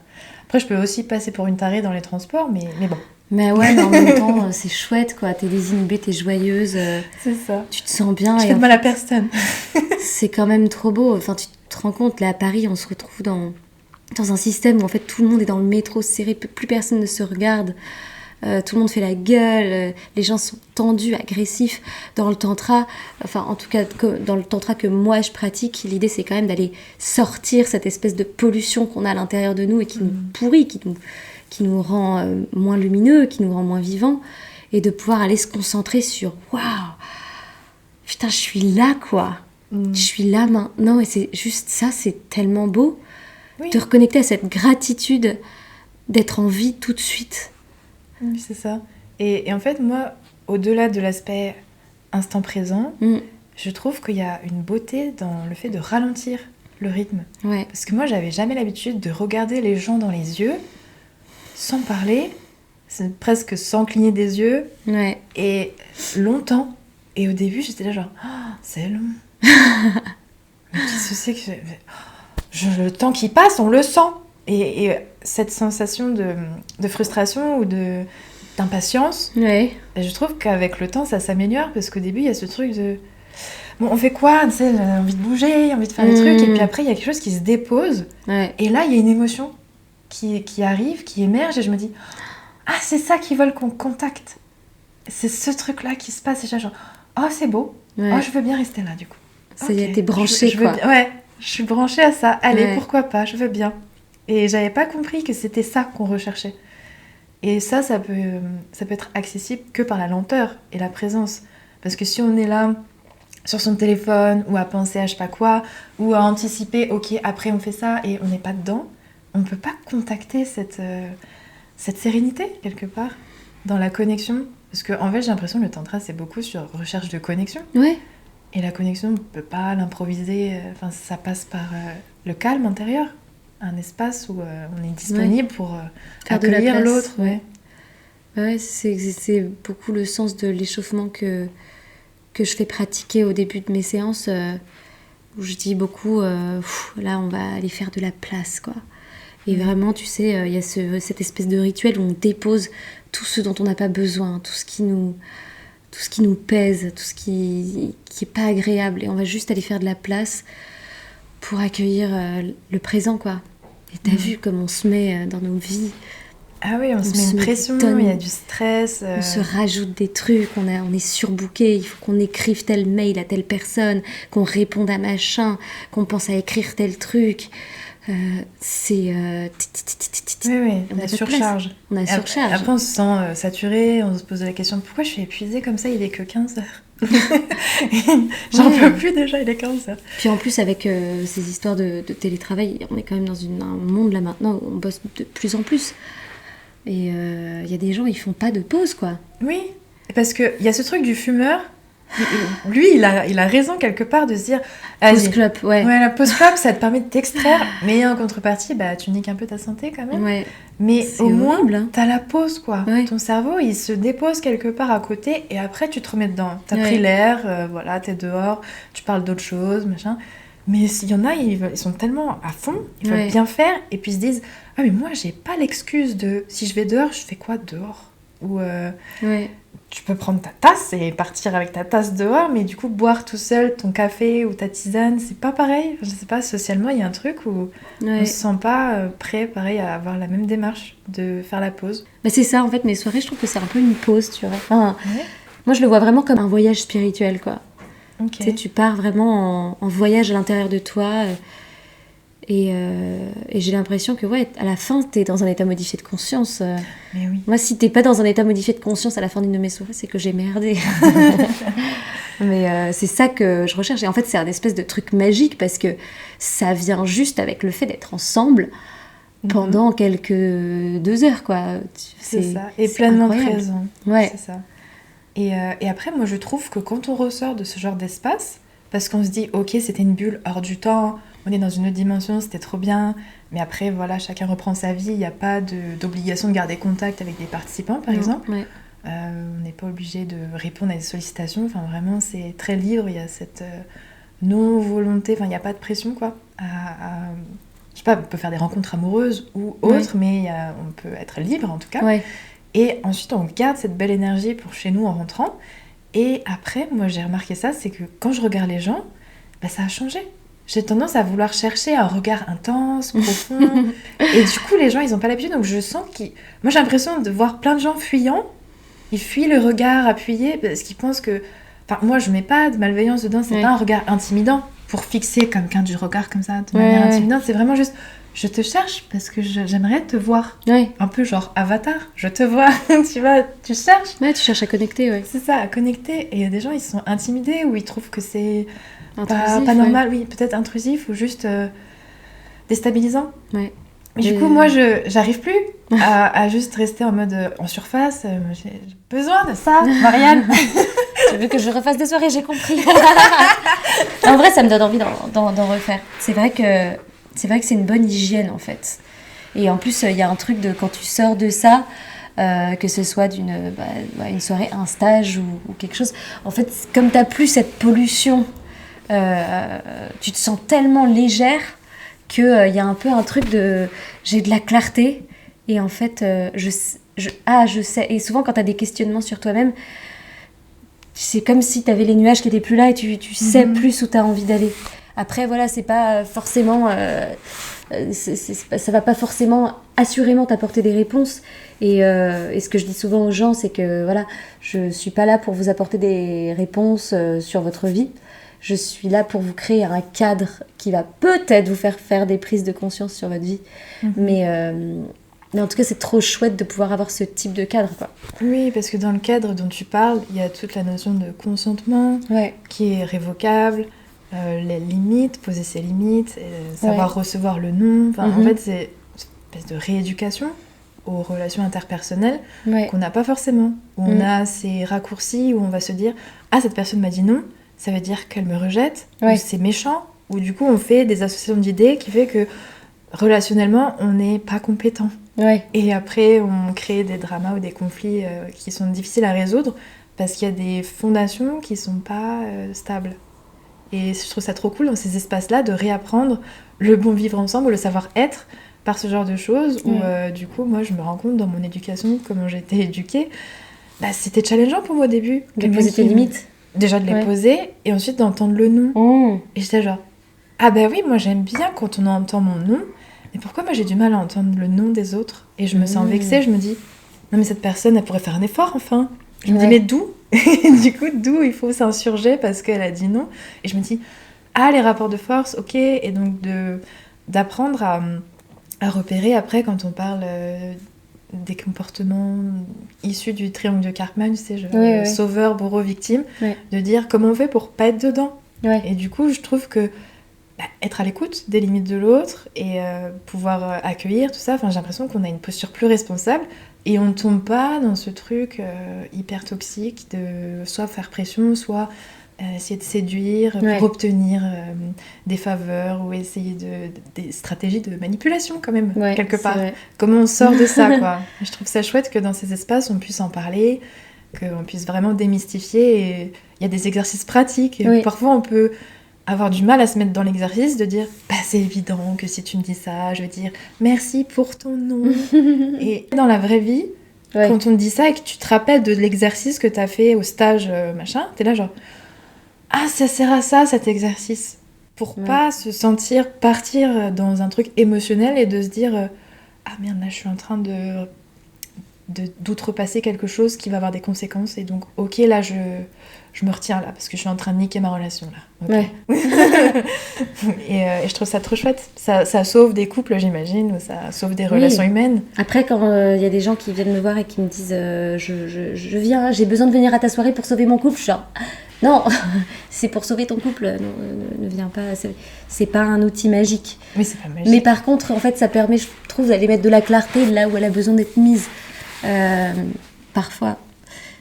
Après, je peux aussi passer pour une tarée dans les transports, mais bon. Mais ouais, mais en même temps, c'est chouette, quoi. T'es désinhibée, t'es joyeuse. C'est ça. Tu te sens bien. Je fais de mal à personne. C'est quand même trop beau. Enfin, tu te rends compte, là, à Paris, on se retrouve dans un système où, en fait, tout le monde est dans le métro serré, plus personne ne se regarde. Tout le monde fait la gueule, les gens sont tendus, agressifs. Dans le tantra, enfin en tout cas dans le tantra que moi je pratique, l'idée c'est quand même d'aller sortir cette espèce de pollution qu'on a à l'intérieur de nous et qui nous pourrit, qui nous rend moins lumineux, qui nous rend moins vivants, et de pouvoir aller se concentrer sur waouh, putain je suis là quoi, je suis là maintenant, et c'est juste ça, c'est tellement beau de reconnecter à cette gratitude d'être en vie tout de suite. Oui, c'est ça. Et en fait, moi, au-delà de l'aspect instant présent, je trouve qu'il y a une beauté dans le fait de ralentir le rythme. Parce que moi, j'avais jamais l'habitude de regarder les gens dans les yeux, sans parler, c'est presque sans cligner des yeux, Ouais. et longtemps. Et au début, j'étais là genre, oh, c'est long. Mais qu'est-ce que c'est que le temps qui passe, on le sent. Et cette sensation de frustration ou d'impatience, Ouais. je trouve qu'avec le temps, ça s'améliore, parce qu'au début, il y a ce truc de... Bon, on fait quoi? Tu sais, envie de bouger, envie de faire des trucs, et puis après, il y a quelque chose qui se dépose, Ouais. et là, il y a une émotion qui arrive, qui émerge, et je me dis, ah, c'est ça qu'ils veulent qu'on contacte. C'est ce truc-là qui se passe, et genre, oh, c'est beau, Ouais. oh, je veux bien rester là, du coup. Ça y est, Ok, t'es branchée, je veux quoi. bien- Ouais, je suis branchée à ça. Allez, Ouais. pourquoi pas, je veux bien. Et j'avais pas compris que c'était ça qu'on recherchait. Et ça peut être accessible que par la lenteur et la présence. Parce que si on est là, sur son téléphone, ou à penser à je sais pas quoi, ou à anticiper, ok, après on fait ça, et on n'est pas dedans, on peut pas contacter cette sérénité, quelque part, dans la connexion. Parce qu'en fait, j'ai l'impression que le tantra, c'est beaucoup sur recherche de connexion. Ouais. Et la connexion, on ne peut pas l'improviser. Enfin, ça passe par le calme intérieur. Un espace où on est disponible pour Faire de la accueillir place, l'autre. ouais. Ouais, c'est beaucoup le sens de l'échauffement que je fais pratiquer au début de mes séances, où je dis beaucoup, là, on va aller faire de la place, quoi. Et vraiment, tu sais, il y a cette espèce de rituel où on dépose tout ce dont on n'a pas besoin, tout ce qui nous pèse, tout ce qui est pas agréable, et on va juste aller faire de la place pour accueillir le présent, quoi. Et t'as vu comme on se met dans nos vies, Ah oui, on se met une met pression, des tonnes. il y a du stress. on se rajoute des trucs, on est surbooké, il faut qu'on écrive tel mail à telle personne, qu'on réponde à machin, qu'on pense à écrire tel truc. C'est... Oui, On a la pas de surcharge. On a Et surcharge. Après, on se sent saturé, on se pose la question, pourquoi je suis épuisée comme ça, il est que 15 heures. J'en Ouais. peux plus déjà, il est 15 heures. Puis en plus, avec ces histoires de télétravail, on est quand même dans un monde là maintenant où on bosse de plus en plus. Et il y a des gens, ils font pas de pause, quoi. Oui, parce qu'il y a ce truc du fumeur. Lui, il a raison quelque part de se dire, Pause vas-y. clope, ouais. Ouais, la pause clope, ça te permet de t'extraire, mais en contrepartie, bah, tu niques un peu ta santé quand même. Ouais. Mais C'est au moins, horrible, hein. t'as la pause, quoi. Ouais. Ton cerveau, il se dépose quelque part à côté, et après, tu te remets dedans. T'as Ouais. pris l'air, voilà, t'es dehors, tu parles d'autre chose, machin. Mais s'il y en a, ils sont tellement à fond, ils veulent Ouais. bien faire, et puis ils se disent, ah mais moi, j'ai pas l'excuse de, si je vais dehors, je fais quoi dehors? Ou Ouais. tu peux prendre ta tasse et partir avec ta tasse dehors, mais du coup, boire tout seul ton café ou ta tisane, c'est pas pareil. Je sais pas, socialement, il y a un truc où Ouais. on se sent pas prêt, pareil, à avoir la même démarche de faire la pause. Bah, c'est ça, en fait, mes soirées, je trouve que c'est un peu une pause, tu vois. Enfin, Ouais. moi, je le vois vraiment comme un voyage spirituel, quoi. Ok. Tu sais, tu pars vraiment en voyage à l'intérieur de toi. Et j'ai l'impression que, ouais, à la fin, t'es dans un état modifié de conscience. Mais oui. Moi, si t'es pas dans un état modifié de conscience à la fin d'une de mes soirées, c'est que j'ai merdé. Mais c'est ça que je recherche. Et en fait, c'est un espèce de truc magique parce que ça vient juste avec le fait d'être ensemble pendant quelques 2 heures, quoi. C'est ça. Et c'est pleinement incroyable. présent. Ouais. C'est ça. Et après, moi, je trouve que quand on ressort de ce genre d'espace, parce qu'on se dit, ok, c'était une bulle hors du temps, on est dans une autre dimension, c'était trop bien, mais après, voilà, chacun reprend sa vie, il n'y a pas d'obligation de garder contact avec des participants, par Non, exemple. ouais. On n'est pas obligé de répondre à des sollicitations, enfin, vraiment, c'est très libre, il y a cette non-volonté, enfin, il n'y a pas de pression, quoi. Je sais pas, on peut faire des rencontres amoureuses ou autres, mais on peut être libre, en tout cas. Ouais. Et ensuite, on garde cette belle énergie pour chez nous en rentrant. Et après, moi, j'ai remarqué ça, c'est que quand je regarde les gens, bah, ça a changé. J'ai tendance à vouloir chercher un regard intense, profond. Et du coup, les gens, ils n'ont pas l'habitude. Donc, je sens qu'ils... Moi, j'ai l'impression de voir plein de gens fuyants. Ils fuient le regard appuyé parce qu'ils pensent que... Enfin, moi, je mets pas de malveillance dedans. C'est pas un regard intimidant pour fixer quelqu'un du regard comme ça, de manière intimidante. C'est vraiment juste... Je te cherche parce que j'aimerais te voir. Ouais. Un peu genre Avatar. Je te vois, tu vois, tu cherches. Ouais, tu cherches à connecter, ouais. C'est ça, à connecter. Et il y a des gens, ils sont intimidés ou ils trouvent que c'est Intrusif, pas normal. Oui, peut-être intrusif ou juste déstabilisant. Ouais. Mais du coup, moi, j'arrive plus à juste rester en mode en surface. J'ai besoin de ça, Marianne. Tu veux que je refasse des soirées, j'ai compris. En vrai, ça me donne envie d'en refaire. C'est vrai que c'est une bonne hygiène, en fait. Et en plus, il y a un truc de quand tu sors de ça, que ce soit une soirée, un stage ou quelque chose. En fait, comme t'as plus cette pollution, tu te sens tellement légère qu'il y a un peu un truc de j'ai de la clarté et en fait je sais. Et souvent quand t'as des questionnements sur toi-même, c'est comme si t'avais les nuages qui étaient plus là et tu sais plus où t'as envie d'aller. Après voilà, c'est pas forcément ça va pas forcément assurément t'apporter des réponses et ce que je dis souvent aux gens, c'est que voilà, je suis pas là pour vous apporter des réponses sur votre vie. Je suis là pour vous créer un cadre qui va peut-être vous faire des prises de conscience sur votre vie. Mais en tout cas, c'est trop chouette de pouvoir avoir ce type de cadre, quoi. Oui, parce que dans le cadre dont tu parles, il y a toute la notion de consentement qui est révocable, les limites, poser ses limites, savoir recevoir le non. Enfin, en fait, c'est une espèce de rééducation aux relations interpersonnelles qu'on n'a pas forcément. Où on a ces raccourcis où on va se dire « Ah, cette personne m'a dit non ». Ça veut dire qu'elle me rejette, ou c'est méchant, ou du coup on fait des associations d'idées qui fait que relationnellement on n'est pas compétent. Et après on crée des dramas ou des conflits qui sont difficiles à résoudre parce qu'il y a des fondations qui sont pas stables. Et je trouve ça trop cool dans ces espaces-là de réapprendre le bon vivre ensemble, le savoir-être par ce genre de choses où du coup moi je me rends compte dans mon éducation, comment j'ai été éduquée, c'était challengeant pour moi au début. De poser tes limites. Déjà de les poser et ensuite d'entendre le non. Et j'étais genre, ah bah oui, moi j'aime bien quand on entend mon non, mais pourquoi moi j'ai du mal à entendre le non des autres? Et je me sens vexée, je me dis, non mais cette personne elle pourrait faire un effort enfin. Je me dis, mais d'où? Du coup, d'où il faut s'insurger parce qu'elle a dit non? Et je me dis, ah les rapports de force, ok, et donc d'apprendre à repérer après quand on parle des comportements issus du triangle de Karpman, tu sais, sauveur, bourreau, victime, de dire comment on fait pour pas être dedans. Et du coup, je trouve que être à l'écoute des limites de l'autre et pouvoir accueillir tout ça, j'ai l'impression qu'on a une posture plus responsable et on ne tombe pas dans ce truc hyper toxique de soit faire pression, soit essayer de séduire pour obtenir des faveurs ou essayer des stratégies de manipulation quand même, quelque part. Comment on sort de ça, quoi. Je trouve ça chouette que dans ces espaces, on puisse en parler, qu'on puisse vraiment démystifier. Et il y a des exercices pratiques. Et parfois, on peut avoir du mal à se mettre dans l'exercice, de dire c'est évident que si tu me dis ça, je vais dire merci pour ton nom. Et dans la vraie vie, quand on te dit ça et que tu te rappelles de l'exercice que tu as fait au stage, machin, t'es là genre... Ah, ça sert à ça, cet exercice. Pour pas se sentir partir dans un truc émotionnel et de se dire ah merde, là je suis en train d'outrepasser quelque chose qui va avoir des conséquences et donc ok, là je me retiens là parce que je suis en train de niquer ma relation là. Et je trouve ça trop chouette. Ça sauve des couples, j'imagine, ou ça sauve des relations humaines. Après, quand y a des gens qui viennent me voir et qui me disent je viens, j'ai besoin de venir à ta soirée pour sauver mon couple, je suis genre non, c'est pour sauver ton couple, ne viens pas, c'est pas un outil magique. Mais c'est pas magique. Mais par contre, en fait, ça permet, je trouve, d'aller mettre de la clarté là où elle a besoin d'être mise. Parfois.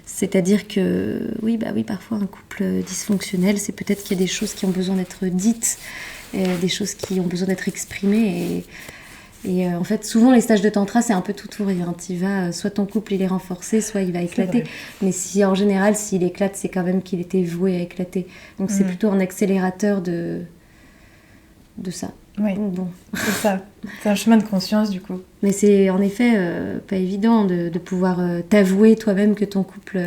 C'est-à-dire que, oui, parfois un couple dysfonctionnel, c'est peut-être qu'il y a des choses qui ont besoin d'être dites, des choses qui ont besoin d'être exprimées. Et en fait, souvent, les stages de tantra, c'est un peu tout ou rien. Tu vas, soit ton couple, il est renforcé, soit il va éclater. Mais en général, s'il éclate, c'est quand même qu'il était voué à éclater. Donc, c'est plutôt un accélérateur de ça. Oui, bon. C'est ça. C'est un chemin de conscience, du coup. Mais c'est en effet pas évident de pouvoir t'avouer toi-même que ton couple,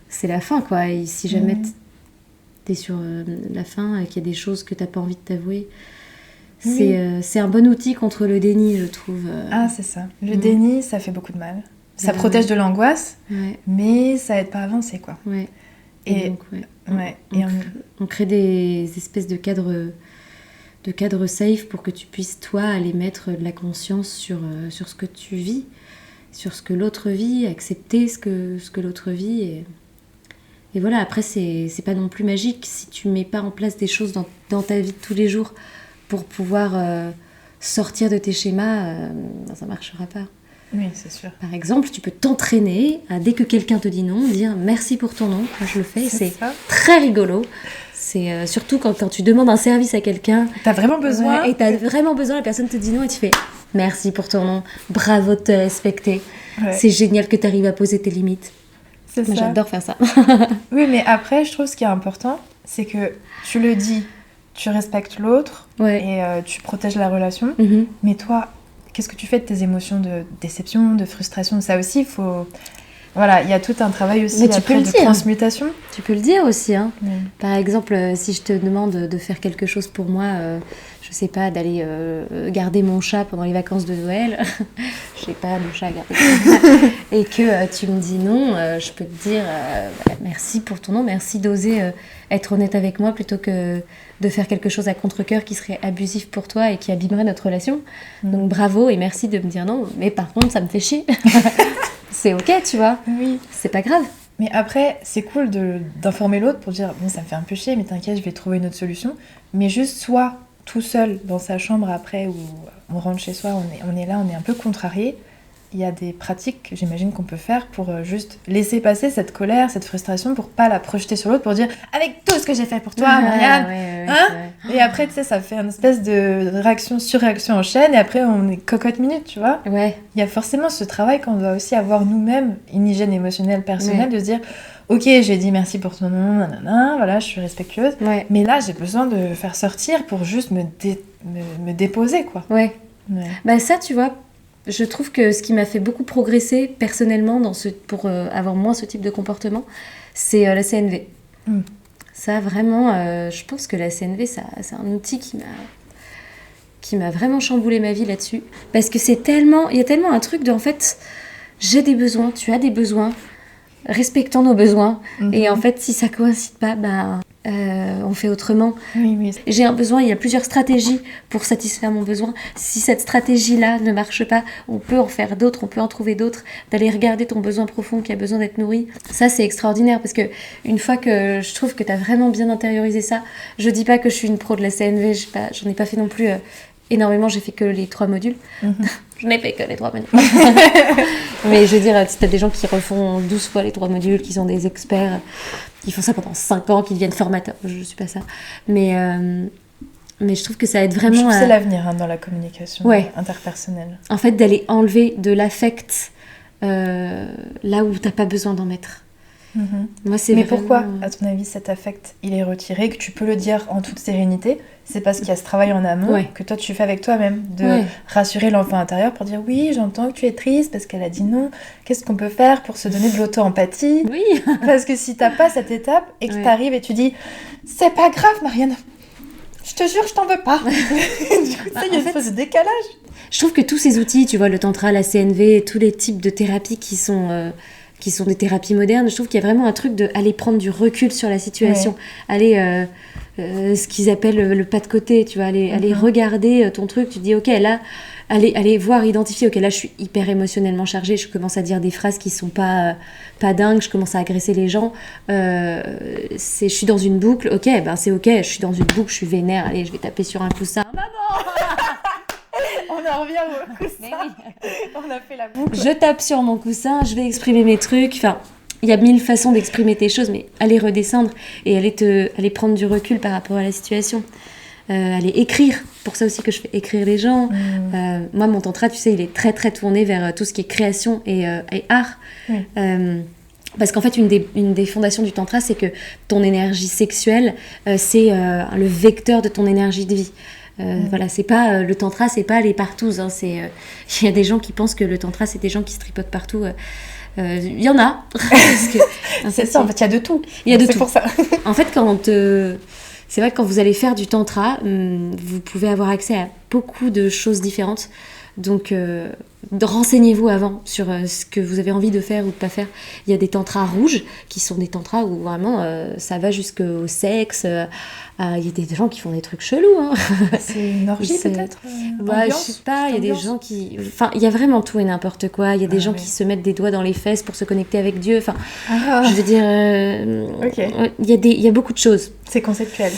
c'est la fin, quoi. Et si jamais t'es sur la fin et qu'il y a des choses que t'as pas envie de t'avouer, c'est un bon outil contre le déni, je trouve. Ah, c'est ça. Le déni, ça fait beaucoup de mal. Ça protège de l'angoisse, mais ça aide pas à avancer, quoi. Et donc, on crée des espèces de cadres safe pour que tu puisses, toi, aller mettre de la conscience sur ce que tu vis, sur ce que l'autre vit, accepter ce que l'autre vit. Et voilà, après, c'est pas non plus magique si tu mets pas en place des choses dans ta vie de tous les jours pour pouvoir sortir de tes schémas, ça marchera pas. Oui, c'est sûr. Par exemple, tu peux t'entraîner à, dès que quelqu'un te dit non, dire merci pour ton non. Moi, je le fais, c'est très rigolo. C'est surtout quand tu demandes un service à quelqu'un. T'as vraiment besoin. Et t'as vraiment besoin, la personne te dit non et tu fais merci pour ton nom, bravo de te respecter, c'est génial que tu arrives à poser tes limites. C'est Moi, ça. j'adore faire ça. Oui, mais après, je trouve ce qui est important, c'est que tu le dis, tu respectes l'autre et tu protèges la relation, mais toi, qu'est-ce que tu fais de tes émotions de déception, de frustration? Ça aussi, il faut... Voilà, il y a tout un travail aussi de transmutation. Tu peux le dire aussi. Hein. Par exemple, si je te demande de faire quelque chose pour moi, je sais pas, d'aller garder mon chat pendant les vacances de Noël, je sais pas, mon chat à garder, et que tu me dis non, je peux te dire merci pour ton nom, merci d'oser être honnête avec moi plutôt que de faire quelque chose à contre-cœur qui serait abusif pour toi et qui abîmerait notre relation. Donc bravo et merci de me dire non, mais par contre ça me fait chier. C'est ok, tu vois. Oui. C'est pas grave. Mais après, c'est cool d'informer l'autre pour dire bon, ça me fait un peu chier, mais t'inquiète, je vais trouver une autre solution. Mais juste soit tout seul dans sa chambre après, ou on rentre chez soi, on est là, on est un peu contrarié. Il y a des pratiques, j'imagine, qu'on peut faire pour juste laisser passer cette colère, cette frustration, pour pas la projeter sur l'autre, pour dire avec tout ce que j'ai fait pour toi, Marianne, et après, tu sais, ça fait une espèce de réaction, surréaction en chaîne, et après, on est cocotte minute, tu vois. Ouais. Il y a forcément ce travail qu'on doit aussi avoir nous-mêmes, une hygiène émotionnelle personnelle, de se dire ok, j'ai dit merci pour ton nom, nanana, voilà, je suis respectueuse, mais là, j'ai besoin de faire sortir pour juste me déposer, quoi. Ouais. Bah ça, tu vois, je trouve que ce qui m'a fait beaucoup progresser personnellement pour avoir moins ce type de comportement, c'est la CNV. Ça, vraiment, je pense que la CNV, c'est un outil qui m'a vraiment chamboulé ma vie là-dessus. Parce que il y a tellement un truc de, en fait, j'ai des besoins, tu as des besoins, respectons nos besoins. Et en fait, si ça coïncide pas, on fait autrement. Oui. J'ai un besoin, il y a plusieurs stratégies pour satisfaire mon besoin. Si cette stratégie-là ne marche pas, on peut en faire d'autres, on peut en trouver d'autres, d'aller regarder ton besoin profond qui a besoin d'être nourri. Ça, c'est extraordinaire parce que une fois que je trouve que tu as vraiment bien intériorisé ça, je dis pas que je suis une pro de la CNV, j'en ai pas fait non plus énormément, j'ai fait que les 3 modules. Je n'ai fait que les 3 modules. Mais je veux dire, si tu as des gens qui refont 12 fois les 3 modules, qui sont des experts, qui font ça pendant 5 ans, qui deviennent formateurs, je suis pas ça. Mais je trouve que ça aide vraiment je trouve que c'est l'avenir dans la communication interpersonnelle. En fait, d'aller enlever de l'affect là où t'as pas besoin d'en mettre. Moi, mais pourquoi, à ton avis, cet affect, il est retiré, que tu peux le dire en toute sérénité? C'est parce qu'il y a ce travail en amont que toi, tu fais avec toi-même, de rassurer l'enfant intérieur pour dire oui, j'entends que tu es triste parce qu'elle a dit non. Qu'est-ce qu'on peut faire pour se donner de l'auto-empathie? Parce que si t'as pas cette étape et que t'arrives et tu dis c'est pas grave, Marianne, je te jure, je t'en veux pas. Du coup, il y a une espèce de décalage. Je trouve que tous ces outils, tu vois, le tantra, la CNV, tous les types de thérapies qui sont des thérapies modernes, je trouve qu'il y a vraiment un truc de aller prendre du recul sur la situation, aller ce qu'ils appellent le pas de côté, tu vois, aller regarder ton truc, tu te dis ok, là, aller voir, identifier, ok, là je suis hyper émotionnellement chargée, je commence à dire des phrases qui sont pas dingues, je commence à agresser les gens, je suis dans une boucle, ok, c'est ok, je suis dans une boucle, je suis vénère, allez, je vais taper sur un coussin, maman. On en revient au coussin. On a fait la boucle. Je tape sur mon coussin, je vais exprimer mes trucs. Enfin, il y a 1000 façons d'exprimer tes choses, mais aller redescendre et aller prendre du recul par rapport à la situation. Aller écrire. Pour ça aussi que je fais écrire les gens. Moi, mon tantra, tu sais, il est très très tourné vers tout ce qui est création et art. Parce qu'en fait, une des fondations du tantra, c'est que ton énergie sexuelle, c'est le vecteur de ton énergie de vie. Voilà, c'est pas le tantra, c'est pas les partous. Hein, il y a des gens qui pensent que le tantra, c'est des gens qui se tripotent partout. Il y en a. C'est ça, en fait, il y a de tout. Il y a de tout. C'est pour ça. En fait, c'est vrai que quand vous allez faire du tantra, vous pouvez avoir accès à beaucoup de choses différentes. Donc, renseignez-vous avant sur ce que vous avez envie de faire ou de pas faire. Il y a des tantras rouges qui sont des tantras où vraiment ça va jusqu'au sexe. Il y a des gens qui font des trucs chelous. Hein. C'est une orgie peut-être je sais pas, il y a des gens qui... Enfin, il y a vraiment tout et n'importe quoi. Il y a des gens qui se mettent des doigts dans les fesses pour se connecter avec Dieu. Enfin, je veux dire... Il y a beaucoup de choses. C'est conceptuel.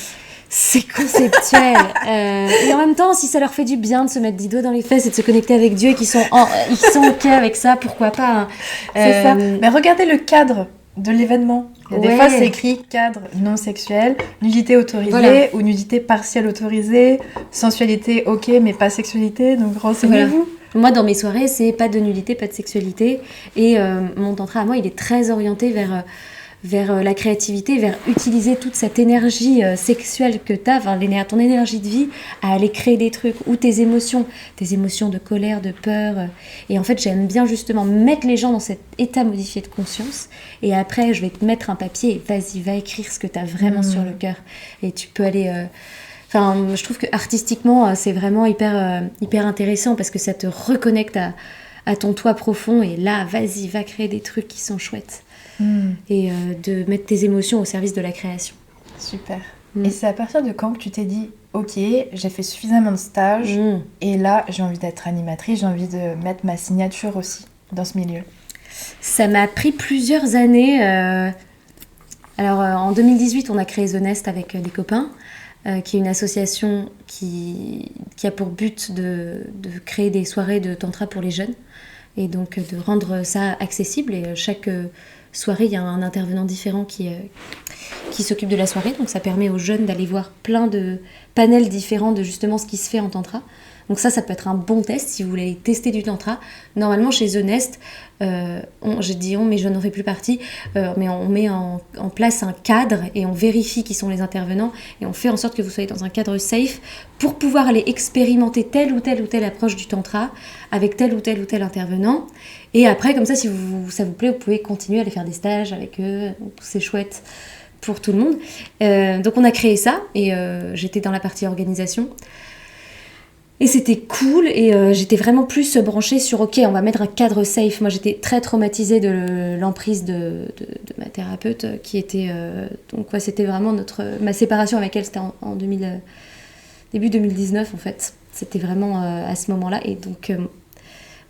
C'est conceptuel. Et en même temps, si ça leur fait du bien de se mettre des doigts dans les fesses et de se connecter avec Dieu et qu'ils sont ok avec ça, pourquoi pas. C'est ça. Mais regardez le cadre de l'événement. Des fois, c'est écrit cadre non sexuel, nudité autorisée ou nudité partielle autorisée, sensualité ok, mais pas sexualité, donc renseignez-vous. Moi, dans mes soirées, c'est pas de nudité, pas de sexualité. Et mon tantra, à moi, il est très orienté vers la créativité, vers utiliser toute cette énergie sexuelle que tu as, ton énergie de vie, à aller créer des trucs, ou tes émotions de colère, de peur. Et en fait, j'aime bien justement mettre les gens dans cet état modifié de conscience. Et après, je vais te mettre un papier et vas-y, va écrire ce que tu as vraiment sur le cœur. Et tu peux aller... je trouve que artistiquement, c'est vraiment hyper intéressant parce que ça te reconnecte à ton toi profond. Et là, vas-y, va créer des trucs qui sont chouettes. Et de mettre tes émotions au service de la création. Super. Et c'est à partir de quand que tu t'es dit ok, j'ai fait suffisamment de stages et là j'ai envie d'être animatrice, j'ai envie de mettre ma signature aussi dans ce milieu? Ça m'a pris plusieurs années. En 2018, on a créé The Nest avec des copains, qui est une association qui a pour but de créer des soirées de tantra pour les jeunes et donc de rendre ça accessible. Et chaque soirée, il y a un intervenant différent qui s'occupe de la soirée, donc ça permet aux jeunes d'aller voir plein de panels différents de justement ce qui se fait en tantra. Donc ça peut être un bon test si vous voulez tester du tantra. Normalement chez The Nest, j'ai dit on, mais je n'en fais plus partie, mais on met en place un cadre et on vérifie qui sont les intervenants et on fait en sorte que vous soyez dans un cadre safe pour pouvoir aller expérimenter telle ou telle approche du tantra avec tel ou tel intervenant. Et après, comme ça, si ça vous plaît, vous pouvez continuer à aller faire des stages avec eux. Donc, c'est chouette pour tout le monde. Donc on a créé ça et j'étais dans la partie organisation. Et c'était cool et j'étais vraiment plus branchée sur ok, on va mettre un cadre safe. Moi j'étais très traumatisée de l'emprise de ma thérapeute qui était c'était vraiment ma séparation avec elle, c'était en début 2019 en fait. C'était vraiment à ce moment-là et donc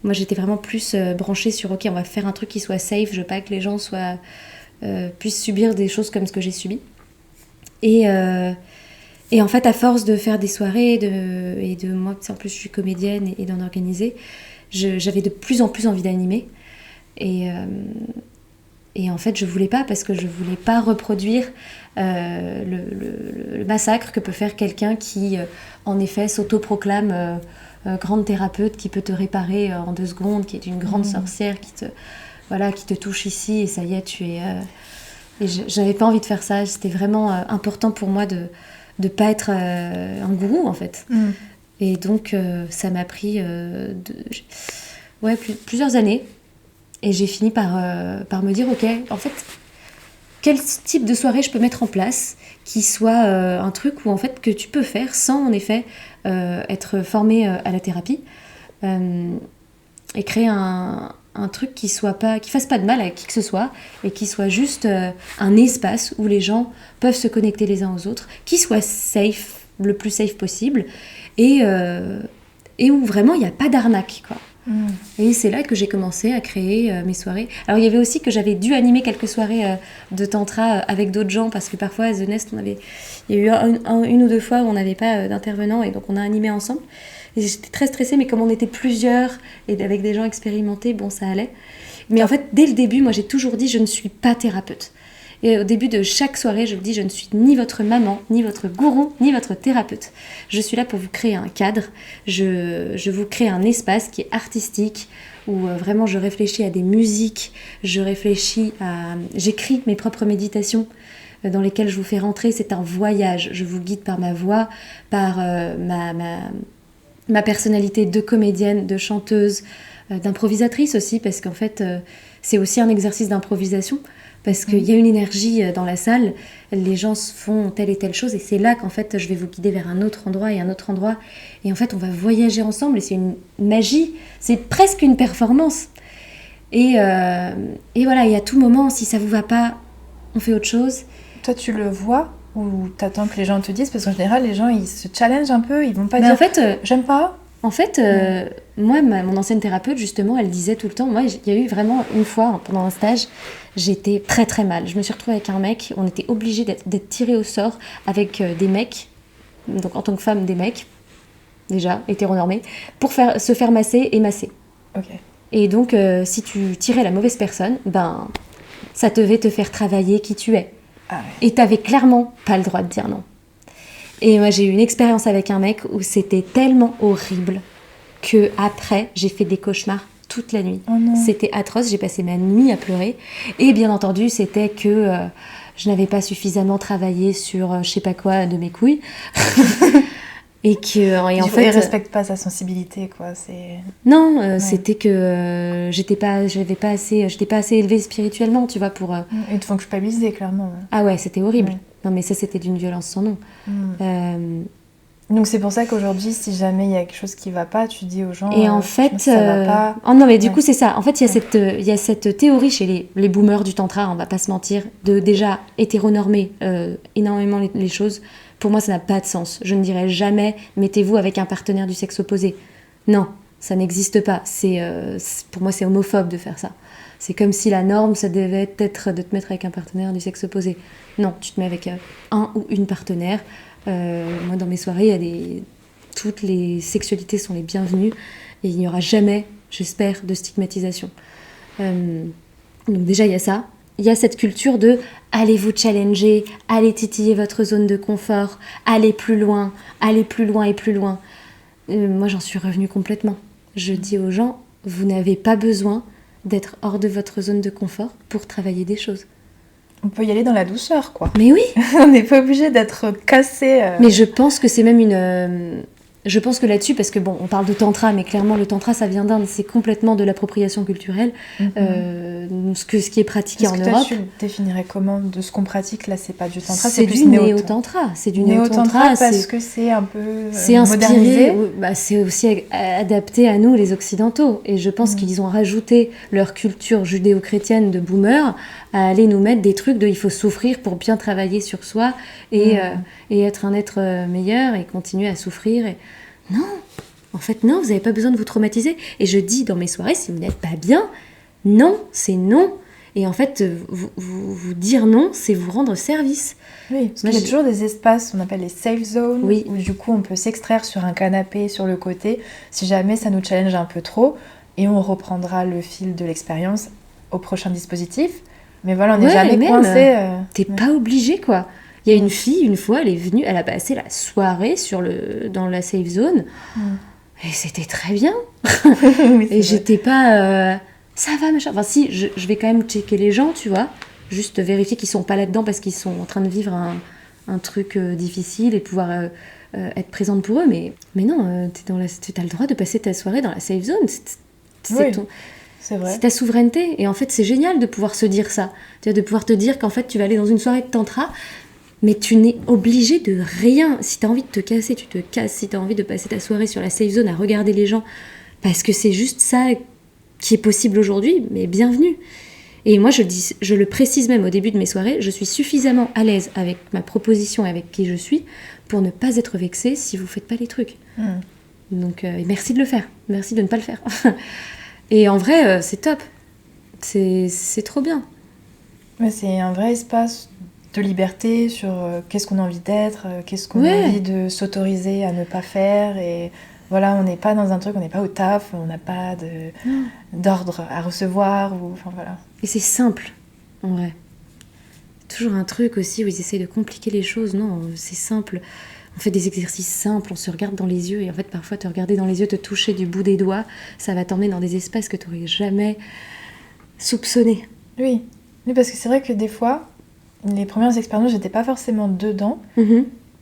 moi j'étais vraiment plus branchée sur ok, on va faire un truc qui soit safe, je veux pas que les gens puissent subir des choses comme ce que j'ai subi. Et en fait, à force de faire des soirées, et de moi, en plus je suis comédienne et d'en organiser, j'avais de plus en plus envie d'animer. Et en fait, je voulais pas parce que je voulais pas reproduire le massacre que peut faire quelqu'un qui, en effet, s'autoproclame grande thérapeute, qui peut te réparer en 2 secondes, qui est une grande sorcière, qui te touche ici et ça y est, tu es... Et j'avais pas envie de faire ça. C'était vraiment important pour moi de pas être un gourou en fait. Et donc ça m'a pris plusieurs années et j'ai fini par me dire ok, en fait quel type de soirée je peux mettre en place qui soit un truc où en fait que tu peux faire sans en effet être formé à la thérapie et créer un truc qui fasse pas de mal à qui que ce soit et qui soit juste un espace où les gens peuvent se connecter les uns aux autres, qui soit safe, le plus safe possible et où vraiment il n'y a pas d'arnaque quoi. Et c'est là que j'ai commencé à créer mes soirées. Alors il y avait aussi que j'avais dû animer quelques soirées de tantra avec d'autres gens parce que parfois à The Nest il y a eu une ou 2 fois où on n'avait pas d'intervenants et donc on a animé ensemble. Et j'étais très stressée, mais comme on était plusieurs et avec des gens expérimentés, bon, ça allait. Mais en fait, dès le début, moi, j'ai toujours dit, je ne suis pas thérapeute. Et au début de chaque soirée, je me dis, je ne suis ni votre maman, ni votre gourou, ni votre thérapeute. Je suis là pour vous créer un cadre. Je vous crée un espace qui est artistique, où vraiment je réfléchis à des musiques, j'écris mes propres méditations dans lesquelles je vous fais rentrer. C'est un voyage. Je vous guide par ma voix, par ma personnalité de comédienne, de chanteuse, d'improvisatrice aussi, parce qu'en fait, c'est aussi un exercice d'improvisation, parce qu'il y a une énergie dans la salle, les gens font telle et telle chose, et c'est là qu'en fait, je vais vous guider vers un autre endroit et un autre endroit, et en fait, on va voyager ensemble, et c'est une magie, c'est presque une performance. Et voilà, et à tout moment, si ça vous va pas, on fait autre chose. Toi, tu le vois ou t'attends que les gens te disent? Parce qu'en général, les gens, ils se challengent un peu, ils vont pas dire en fait, j'aime pas. En fait, moi, mon ancienne thérapeute, justement, elle disait tout le temps, moi, il y a eu vraiment une fois, pendant un stage, j'étais très très mal. Je me suis retrouvée avec un mec, on était obligés d'être tirés au sort avec des mecs, donc en tant que femme, des mecs, déjà, hétéronormés, pour se faire masser et masser. Ok. Et donc, si tu tirais la mauvaise personne, ben... ça devait te faire travailler qui tu es. Ah ouais. Et t'avais clairement pas le droit de dire non. Et moi, j'ai eu une expérience avec un mec où c'était tellement horrible que après, j'ai fait des cauchemars toute la nuit. Oh non. C'était atroce, j'ai passé ma nuit à pleurer. Et bien entendu, c'était que je n'avais pas suffisamment travaillé sur je sais pas quoi de mes couilles. Et en fait, il respecte pas sa sensibilité, quoi. Non, Ouais. c'était que j'étais pas assez élevée spirituellement, tu vois, pour. Ils te font culpabiliser, clairement. Ah ouais, c'était horrible. Ouais. Non, mais ça, c'était d'une violence sans nom. Donc c'est pour ça qu'aujourd'hui, si jamais il y a quelque chose qui va pas, tu dis aux gens. Et en fait, ça va pas. Oh non, mais du Ouais. coup, c'est ça. En fait, il y a cette théorie chez les boomers du tantra, on va pas se mentir, de déjà hétéronormer énormément les choses. Pour moi, ça n'a pas de sens. Je ne dirais jamais mettez-vous avec un partenaire du sexe opposé. Non, ça n'existe pas. Pour moi, c'est homophobe de faire ça. C'est comme si la norme, ça devait être de te mettre avec un partenaire du sexe opposé. Non, tu te mets avec un ou une partenaire. Moi, dans mes soirées, toutes les sexualités sont les bienvenues et il n'y aura jamais, j'espère, de stigmatisation. Donc déjà, il y a ça. Il y a cette culture de allez vous challenger, allez titiller votre zone de confort, allez plus loin et plus loin. Moi, j'en suis revenue complètement. Je dis aux gens, vous n'avez pas besoin d'être hors de votre zone de confort pour travailler des choses. On peut y aller dans la douceur, quoi. Mais oui. On n'est pas obligé d'être cassé. Mais je pense que c'est même je pense que là-dessus, parce que bon, on parle de tantra, mais clairement le tantra, ça vient d'Inde, c'est complètement de l'appropriation culturelle. Ce qui est pratiqué en Europe. Tu le définirais comment de ce qu'on pratique là? C'est pas du tantra, c'est plus du néo-tantra. C'est du néo-tantra parce que c'est un peu c'est modernisé. inspiré. C'est aussi adapté à nous, les Occidentaux. Et je pense qu'ils ont rajouté leur culture judéo-chrétienne de boomer à aller nous mettre des trucs de il faut souffrir pour bien travailler sur soi et être un être meilleur et continuer à souffrir. Non, en fait, non, vous n'avez pas besoin de vous traumatiser. Et je dis dans mes soirées, si vous n'êtes pas bien, non, c'est non. Et en fait, vous dire non, c'est vous rendre service. Oui, parce qu'il y a toujours des espaces, on appelle les safe zones, oui. où du coup on peut s'extraire sur un canapé, sur le côté, si jamais ça nous challenge un peu trop, et on reprendra le fil de l'expérience au prochain dispositif. Mais voilà, on n'est jamais coincé. T'es pas obligé, quoi. Il y a une fille, une fois, elle est venue, elle a passé la soirée dans la safe zone, et c'était très bien. Oui, et j'étais pas... ça va, machin. Enfin, si, je vais quand même checker les gens, tu vois, juste vérifier qu'ils sont pas là-dedans parce qu'ils sont en train de vivre un truc difficile et pouvoir être présente pour eux. Mais non, t'as le droit de passer ta soirée dans la safe zone. C'est vrai. C'est ta souveraineté. Et en fait, c'est génial de pouvoir se dire ça. De pouvoir te dire qu'en fait, tu vas aller dans une soirée de tantra, mais tu n'es obligé de rien. Si t'as envie de te casser, tu te casses. Si t'as envie de passer ta soirée sur la safe zone à regarder les gens, parce que c'est juste ça qui est possible aujourd'hui, mais bienvenue. Et moi, je le précise même au début de mes soirées, je suis suffisamment à l'aise avec ma proposition et avec qui je suis pour ne pas être vexée si vous faites pas les trucs. Donc, merci de le faire. Merci de ne pas le faire. Et en vrai, c'est top. C'est trop bien. Mais c'est un vrai espace de liberté sur qu'est-ce qu'on a envie d'être, qu'est-ce qu'on a envie de s'autoriser à ne pas faire. Et voilà, on n'est pas dans un truc, on n'est pas au taf, on n'a pas d'ordre à recevoir. Enfin, voilà. Et c'est simple, en vrai. Toujours un truc aussi où ils essayent de compliquer les choses. Non, c'est simple. On fait des exercices simples, on se regarde dans les yeux. Et en fait, parfois, te regarder dans les yeux, te toucher du bout des doigts, ça va t'emmener dans des espaces que tu n'aurais jamais soupçonnés. Oui, parce que c'est vrai que des fois, les premières expériences, j'étais pas forcément dedans.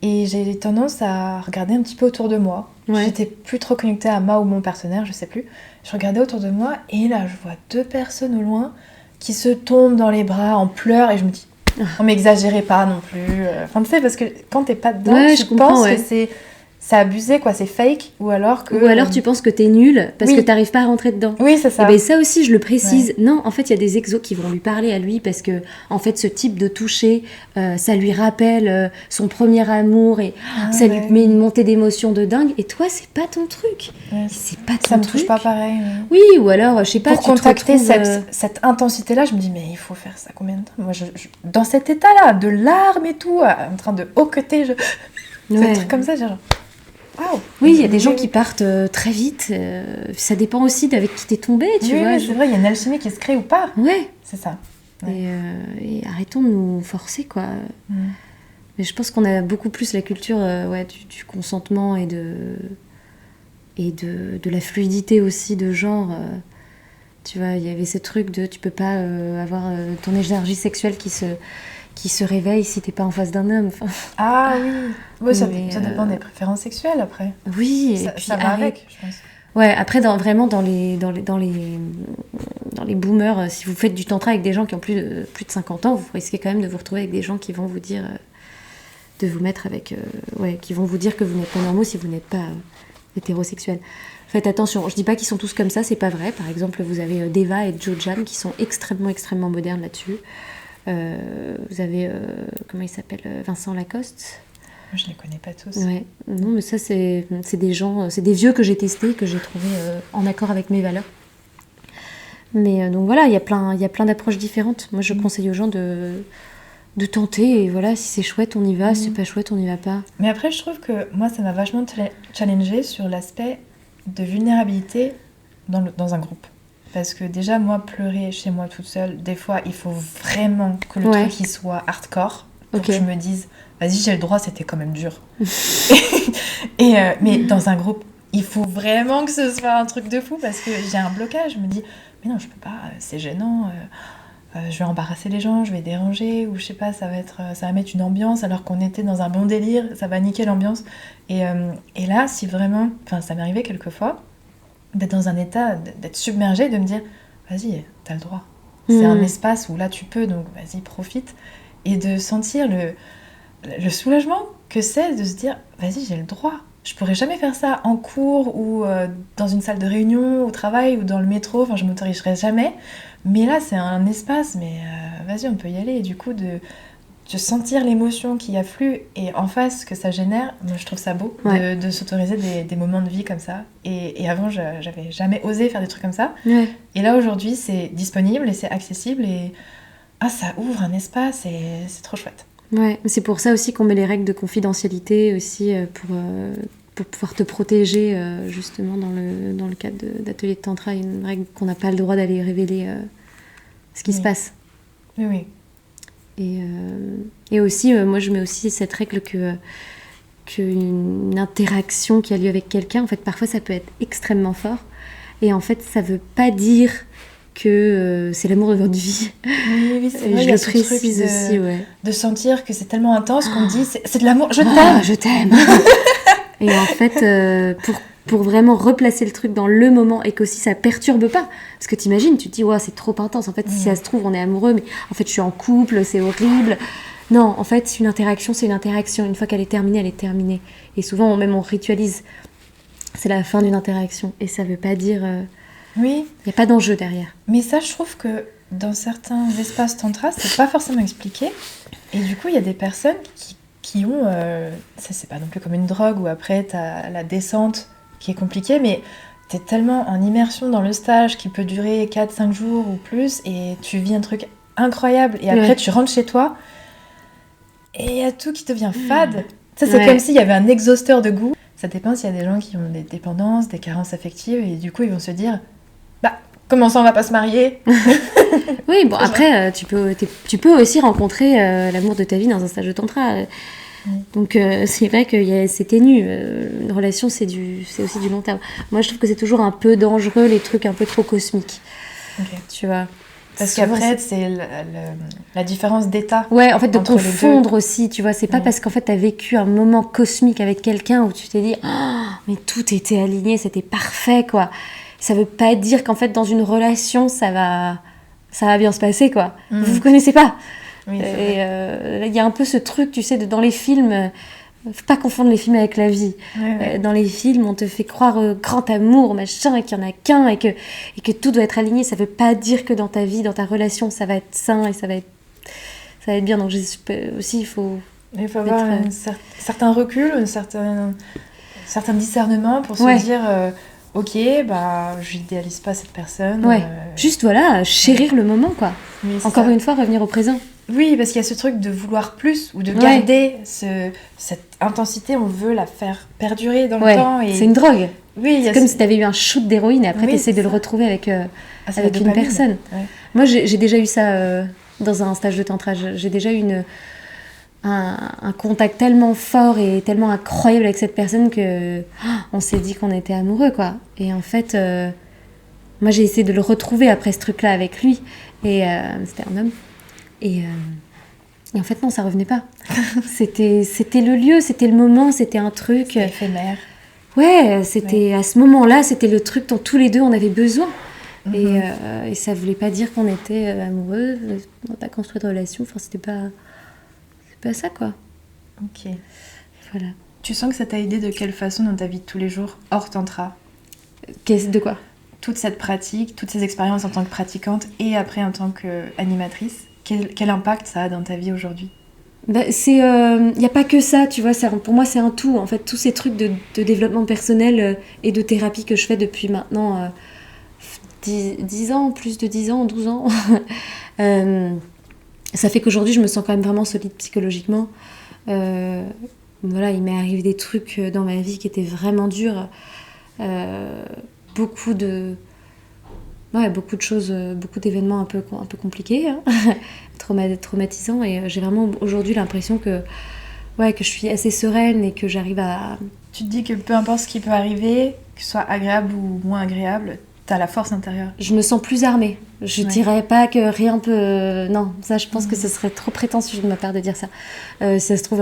Et j'ai tendance à regarder un petit peu autour de moi. J'étais plus trop connectée à moi ou mon partenaire, je sais plus. Je regardais autour de moi et là, je vois 2 personnes au loin qui se tombent dans les bras en pleurs et je me dis, on m'exagérait pas non plus. Enfin, tu sais, parce que quand t'es pas dedans, tu penses que c'est abusé, quoi, c'est fake, ou alors tu penses que t'es nul parce que t'arrives pas à rentrer dedans. Oui, c'est ça. Et ben ça aussi, je le précise. Non, en fait, il y a des exos qui vont lui parler à lui parce que, en fait, ce type de toucher, ça lui rappelle son premier amour et ça lui met une montée d'émotion de dingue. Et toi, c'est pas ton truc. C'est pas ton truc. Ça me touche pas pareil. Oui, ou alors, je sais pas, pour contacter cette intensité-là, je me dis, mais il faut faire ça combien de temps? Moi, dans cet état-là, de larmes et tout, en train de hoqueter, des trucs comme ça, genre... Wow. Oui, il y a des gens qui partent très vite. Ça dépend aussi d'avec qui t'es tombé, tu vois. Oui, c'est vrai, il y a une alchimie qui se crée ou pas. Ouais. C'est ça. Et arrêtons de nous forcer, quoi. Mais je pense qu'on a beaucoup plus la culture du consentement et de la fluidité aussi de genre. Tu vois, il y avait ce truc de tu peux pas avoir ton énergie sexuelle qui se réveille si t'es pas en face d'un homme. Enfin, Ah oui, ça dépend des préférences sexuelles après. oui, et puis Ça va avec, je pense. Ouais, après dans les boomers, si vous faites du tantra avec des gens qui ont plus de 50 ans, vous risquez quand même de vous retrouver avec des gens qui vont vous dire de vous mettre avec qui vont vous dire que vous n'êtes pas normaux si vous n'êtes pas hétérosexuel. Faites attention, je dis pas qu'ils sont tous comme ça, c'est pas vrai. Par exemple, vous avez Deva et Joe Jam qui sont extrêmement modernes là-dessus. Vous avez comment il s'appelle, Vincent Lacoste. Je ne les connais pas tous. Ouais. Non, mais ça, c'est des gens, c'est des vieux que j'ai testés, que j'ai trouvés en accord avec mes valeurs. Mais donc voilà, il y a plein d'approches différentes. Moi, je conseille aux gens de tenter, et voilà, si c'est chouette, on y va, si c'est pas chouette, on n'y va pas. Mais après, je trouve que moi, ça m'a vachement challengée sur l'aspect de vulnérabilité dans un groupe. Parce que déjà, moi, pleurer chez moi toute seule, des fois, il faut vraiment que le truc il soit hardcore pour que je me dise, vas-y, j'ai le droit, c'était quand même dur. Mais dans un groupe, il faut vraiment que ce soit un truc de fou parce que j'ai un blocage. Je me dis, mais non, je peux pas, c'est gênant. Je vais embarrasser les gens, je vais déranger, ou je sais pas, ça va mettre une ambiance alors qu'on était dans un bon délire, ça va niquer l'ambiance. Et là, si vraiment, enfin, ça m'est arrivé quelquefois, d'être dans un état, d'être submergée, de me dire, vas-y, t'as le droit. C'est un espace où là tu peux, donc vas-y, profite. Et de sentir le soulagement que c'est de se dire, vas-y, j'ai le droit. Je pourrais jamais faire ça en cours ou dans une salle de réunion, au travail ou dans le métro, enfin je m'autoriserai jamais. Mais là, c'est un espace, mais vas-y, on peut y aller. Et du coup, de sentir l'émotion qui afflue et en face que ça génère, moi je trouve ça beau de s'autoriser des moments de vie comme ça. Et avant, j'avais jamais osé faire des trucs comme ça. Ouais. Et là, aujourd'hui, c'est disponible et c'est accessible et ça ouvre un espace et c'est trop chouette. Ouais, c'est pour ça aussi qu'on met les règles de confidentialité aussi pour pouvoir te protéger justement dans le cadre d'ateliers de tantra. Il y a une règle qu'on n'a pas le droit d'aller révéler ce qui se passe. Oui. Et aussi, moi je mets aussi cette règle qu'une interaction qui a lieu avec quelqu'un, en fait parfois ça peut être extrêmement fort et en fait ça veut pas dire que c'est l'amour de votre vie. Oui, c'est vrai, je le précise aussi, de sentir que c'est tellement intense qu'on dit c'est de l'amour, je t'aime. Et en fait, pour vraiment replacer le truc dans le moment et qu'aussi ça perturbe pas. Parce que t'imagines, tu te dis, c'est trop intense. En fait, si ça se trouve, on est amoureux, mais en fait, je suis en couple, c'est horrible. Non, en fait, une interaction, c'est une interaction. Une fois qu'elle est terminée, elle est terminée. Et souvent, on ritualise. C'est la fin d'une interaction. Et ça veut pas dire... Oui. Il n'y a pas d'enjeu derrière. Mais ça, je trouve que dans certains espaces tantra, c'est pas forcément expliqué. Et du coup, il y a des personnes qui ont... ça, c'est pas non plus comme une drogue où après, t'as la descente qui est compliquée, mais t'es tellement en immersion dans le stage qui peut durer 4-5 jours ou plus, et tu vis un truc incroyable. Et après, tu rentres chez toi, et il y a tout qui devient fade. Ça, c'est comme s'il y avait un exhausteur de goût. Ça dépend s'il y a des gens qui ont des dépendances, des carences affectives, et du coup, ils vont se dire... Comment ça, on va pas se marier? Oui, bon, après, tu peux aussi rencontrer l'amour de ta vie dans un stage de tantra. Donc, c'est vrai que c'est ténu. Une relation, c'est aussi du long terme. Moi, je trouve que c'est toujours un peu dangereux, les trucs un peu trop cosmiques. Okay. Tu vois? Parce qu'après, c'est la différence d'état. Ouais, en fait, de confondre aussi, tu vois. C'est pas parce qu'en fait, t'as vécu un moment cosmique avec quelqu'un où tu t'es dit, mais tout était aligné, c'était parfait, quoi. Ça veut pas dire qu'en fait, dans une relation, ça va bien se passer, quoi. Vous vous connaissez pas. Oui, il y a un peu ce truc, tu sais, dans les films... Faut pas confondre les films avec la vie. Ouais. Dans les films, on te fait croire au grand amour, machin, et qu'il y en a qu'un, et que tout doit être aligné. Ça veut pas dire que dans ta vie, dans ta relation, ça va être sain et ça va être bien. Donc aussi, il faut avoir un certain recul, un certain discernement pour se dire... Ok, j'idéalise pas cette personne. Juste chérir le moment, quoi. Oui, encore une fois, revenir au présent. Oui, parce qu'il y a ce truc de vouloir plus ou de garder cette intensité, on veut la faire perdurer dans le temps. Et... C'est une drogue. Oui, c'est comme si tu avais eu un shoot d'héroïne et après tu essaies de le retrouver avec une personne. Ouais. Moi, j'ai déjà eu ça dans un stage de tantra. J'ai déjà eu un contact tellement fort et tellement incroyable avec cette personne que on s'est dit qu'on était amoureux, quoi. Et en fait, moi j'ai essayé de le retrouver après ce truc-là avec lui. Et c'était un homme. Et en fait, non, ça revenait pas. C'était le lieu, c'était le moment, c'était un truc... C'était éphémère. Ouais, c'était à ce moment-là, c'était le truc dont tous les deux on avait besoin. Et ça voulait pas dire qu'on était amoureux, on a construit de relation, enfin c'est pas ça, quoi. Ok. Voilà. Tu sens que ça t'a aidé de quelle façon dans ta vie de tous les jours, hors tantra? De quoi? Toute cette pratique, toutes ces expériences en tant que pratiquante et après en tant qu'animatrice, quel impact ça a dans ta vie aujourd'hui? Y a pas que ça, tu vois, pour moi c'est un tout, en fait, tous ces trucs de développement personnel et de thérapie que je fais depuis maintenant 10 ans, plus de 10 ans, 12 ans, ça fait qu'aujourd'hui je me sens quand même vraiment solide psychologiquement. Voilà, il m'est arrivé des trucs dans ma vie qui étaient vraiment durs, beaucoup de choses, beaucoup d'événements un peu compliqués, hein. Traumatisants, et j'ai vraiment aujourd'hui l'impression que je suis assez sereine et que j'arrive à... Tu te dis que peu importe ce qui peut arriver, que ce soit agréable ou moins agréable, t'as la force intérieure. Je me sens plus armée. Je dirais pas que rien peut... Non, ça je pense que ce serait trop prétentieux de ma part de dire ça. Si ça se trouve,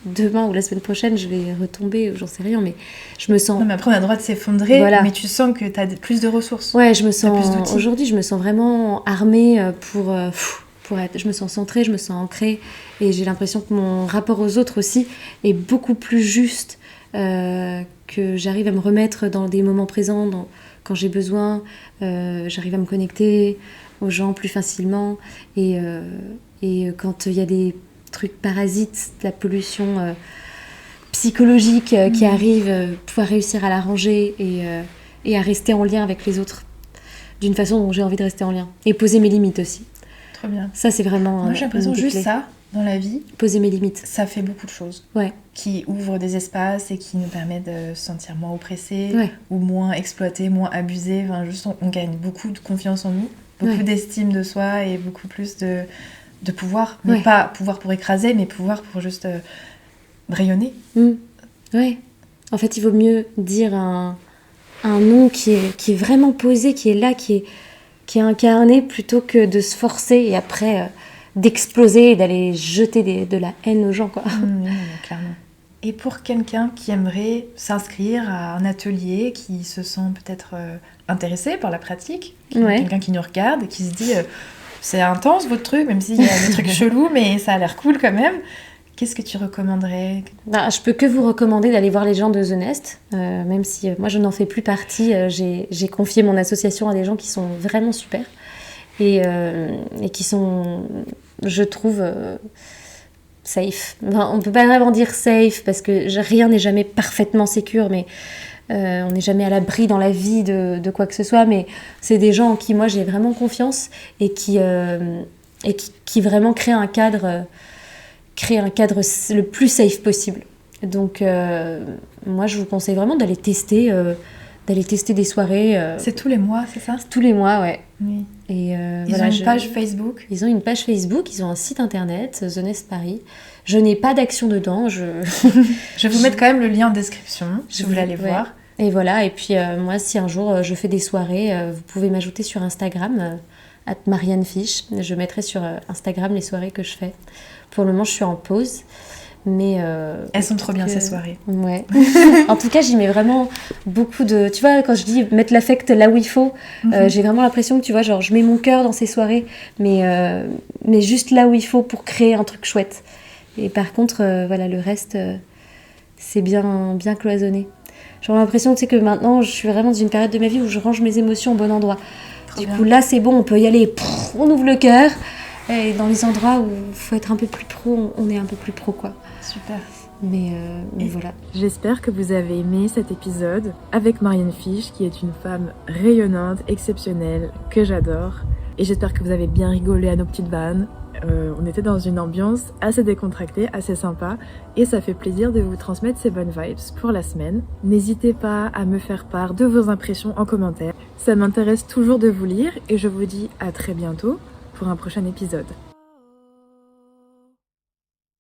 demain ou la semaine prochaine, je vais retomber, j'en sais rien, mais je me sens... Non, mais après on a le droit de s'effondrer, voilà. Mais tu sens que t'as plus de ressources. Ouais, aujourd'hui je me sens vraiment armée pour être... Je me sens centrée, je me sens ancrée, et j'ai l'impression que mon rapport aux autres aussi est beaucoup plus juste, que j'arrive à me remettre dans des moments présents, quand j'ai besoin, j'arrive à me connecter aux gens plus facilement, et quand il y a des trucs parasites, de la pollution psychologique qui arrive, pouvoir réussir à la ranger et à rester en lien avec les autres d'une façon dont j'ai envie de rester en lien, et poser mes limites aussi. Trop bien. Ça c'est vraiment... Moi j'ai l'impression juste ça, dans la vie, poser mes limites. Ça fait beaucoup de choses. Ouais. Qui ouvrent des espaces et qui nous permettent de se sentir moins oppressés, ou moins exploités, moins abusés. Enfin, juste on gagne beaucoup de confiance en nous, beaucoup d'estime de soi et beaucoup plus de pouvoir. Mais pas pouvoir pour écraser, mais pouvoir pour juste rayonner. Ouais. En fait, il vaut mieux dire un nom qui est vraiment posé, qui est là, qui est incarné, plutôt que de se forcer et après... d'exploser et d'aller jeter de la haine aux gens, quoi. Clairement. Et pour quelqu'un qui aimerait s'inscrire à un atelier, qui se sent peut-être intéressé par la pratique, quelqu'un qui nous regarde et qui se dit c'est intense votre truc, même s'il y a des trucs chelous, mais ça a l'air cool quand même. Qu'est-ce que tu recommanderais? Je peux que vous recommander d'aller voir les gens de The Nest, même si moi je n'en fais plus partie. J'ai confié mon association à des gens qui sont vraiment super. Et qui sont, je trouve, safe. Enfin, on ne peut pas vraiment dire safe, parce que rien n'est jamais parfaitement sécure, mais on n'est jamais à l'abri dans la vie de quoi que ce soit, mais c'est des gens en qui moi j'ai vraiment confiance, et qui vraiment créent un cadre le plus safe possible. Donc moi je vous conseille vraiment d'aller tester des soirées. C'est tous les mois, c'est ça? Tous les mois, ouais. Oui. Et ils ont une page Facebook. Ils ont une page Facebook, ils ont un site internet, The Nest Paris. Je n'ai pas d'action dedans. Je vais vous mettre quand même le lien en description, si vous voulez aller voir. Et voilà, et puis moi, si un jour je fais des soirées, vous pouvez m'ajouter sur Instagram, @MarianneFish. Je mettrai sur Instagram les soirées que je fais. Pour le moment, je suis en pause. Mais elles sont trop bien ces soirées. Ouais. En tout cas, j'y mets vraiment beaucoup de... Tu vois, quand je dis mettre l'affect là où il faut, j'ai vraiment l'impression que, tu vois, genre, je mets mon cœur dans ces soirées, mais juste là où il faut pour créer un truc chouette. Et par contre, voilà, le reste, c'est bien cloisonné. J'ai l'impression, tu sais, que maintenant, je suis vraiment dans une période de ma vie où je range mes émotions au bon endroit. Du coup, là, c'est bon, on peut y aller. On ouvre le cœur. Et dans les endroits où il faut être un peu plus pro, on est un peu plus pro, quoi. Super. Mais voilà. J'espère que vous avez aimé cet épisode avec Marianne Fish, qui est une femme rayonnante, exceptionnelle, que j'adore. Et j'espère que vous avez bien rigolé à nos petites vannes. On était dans une ambiance assez décontractée, assez sympa, et ça fait plaisir de vous transmettre ces bonnes vibes pour la semaine. N'hésitez pas à me faire part de vos impressions en commentaire. Ça m'intéresse toujours de vous lire, et je vous dis à très bientôt pour un prochain épisode.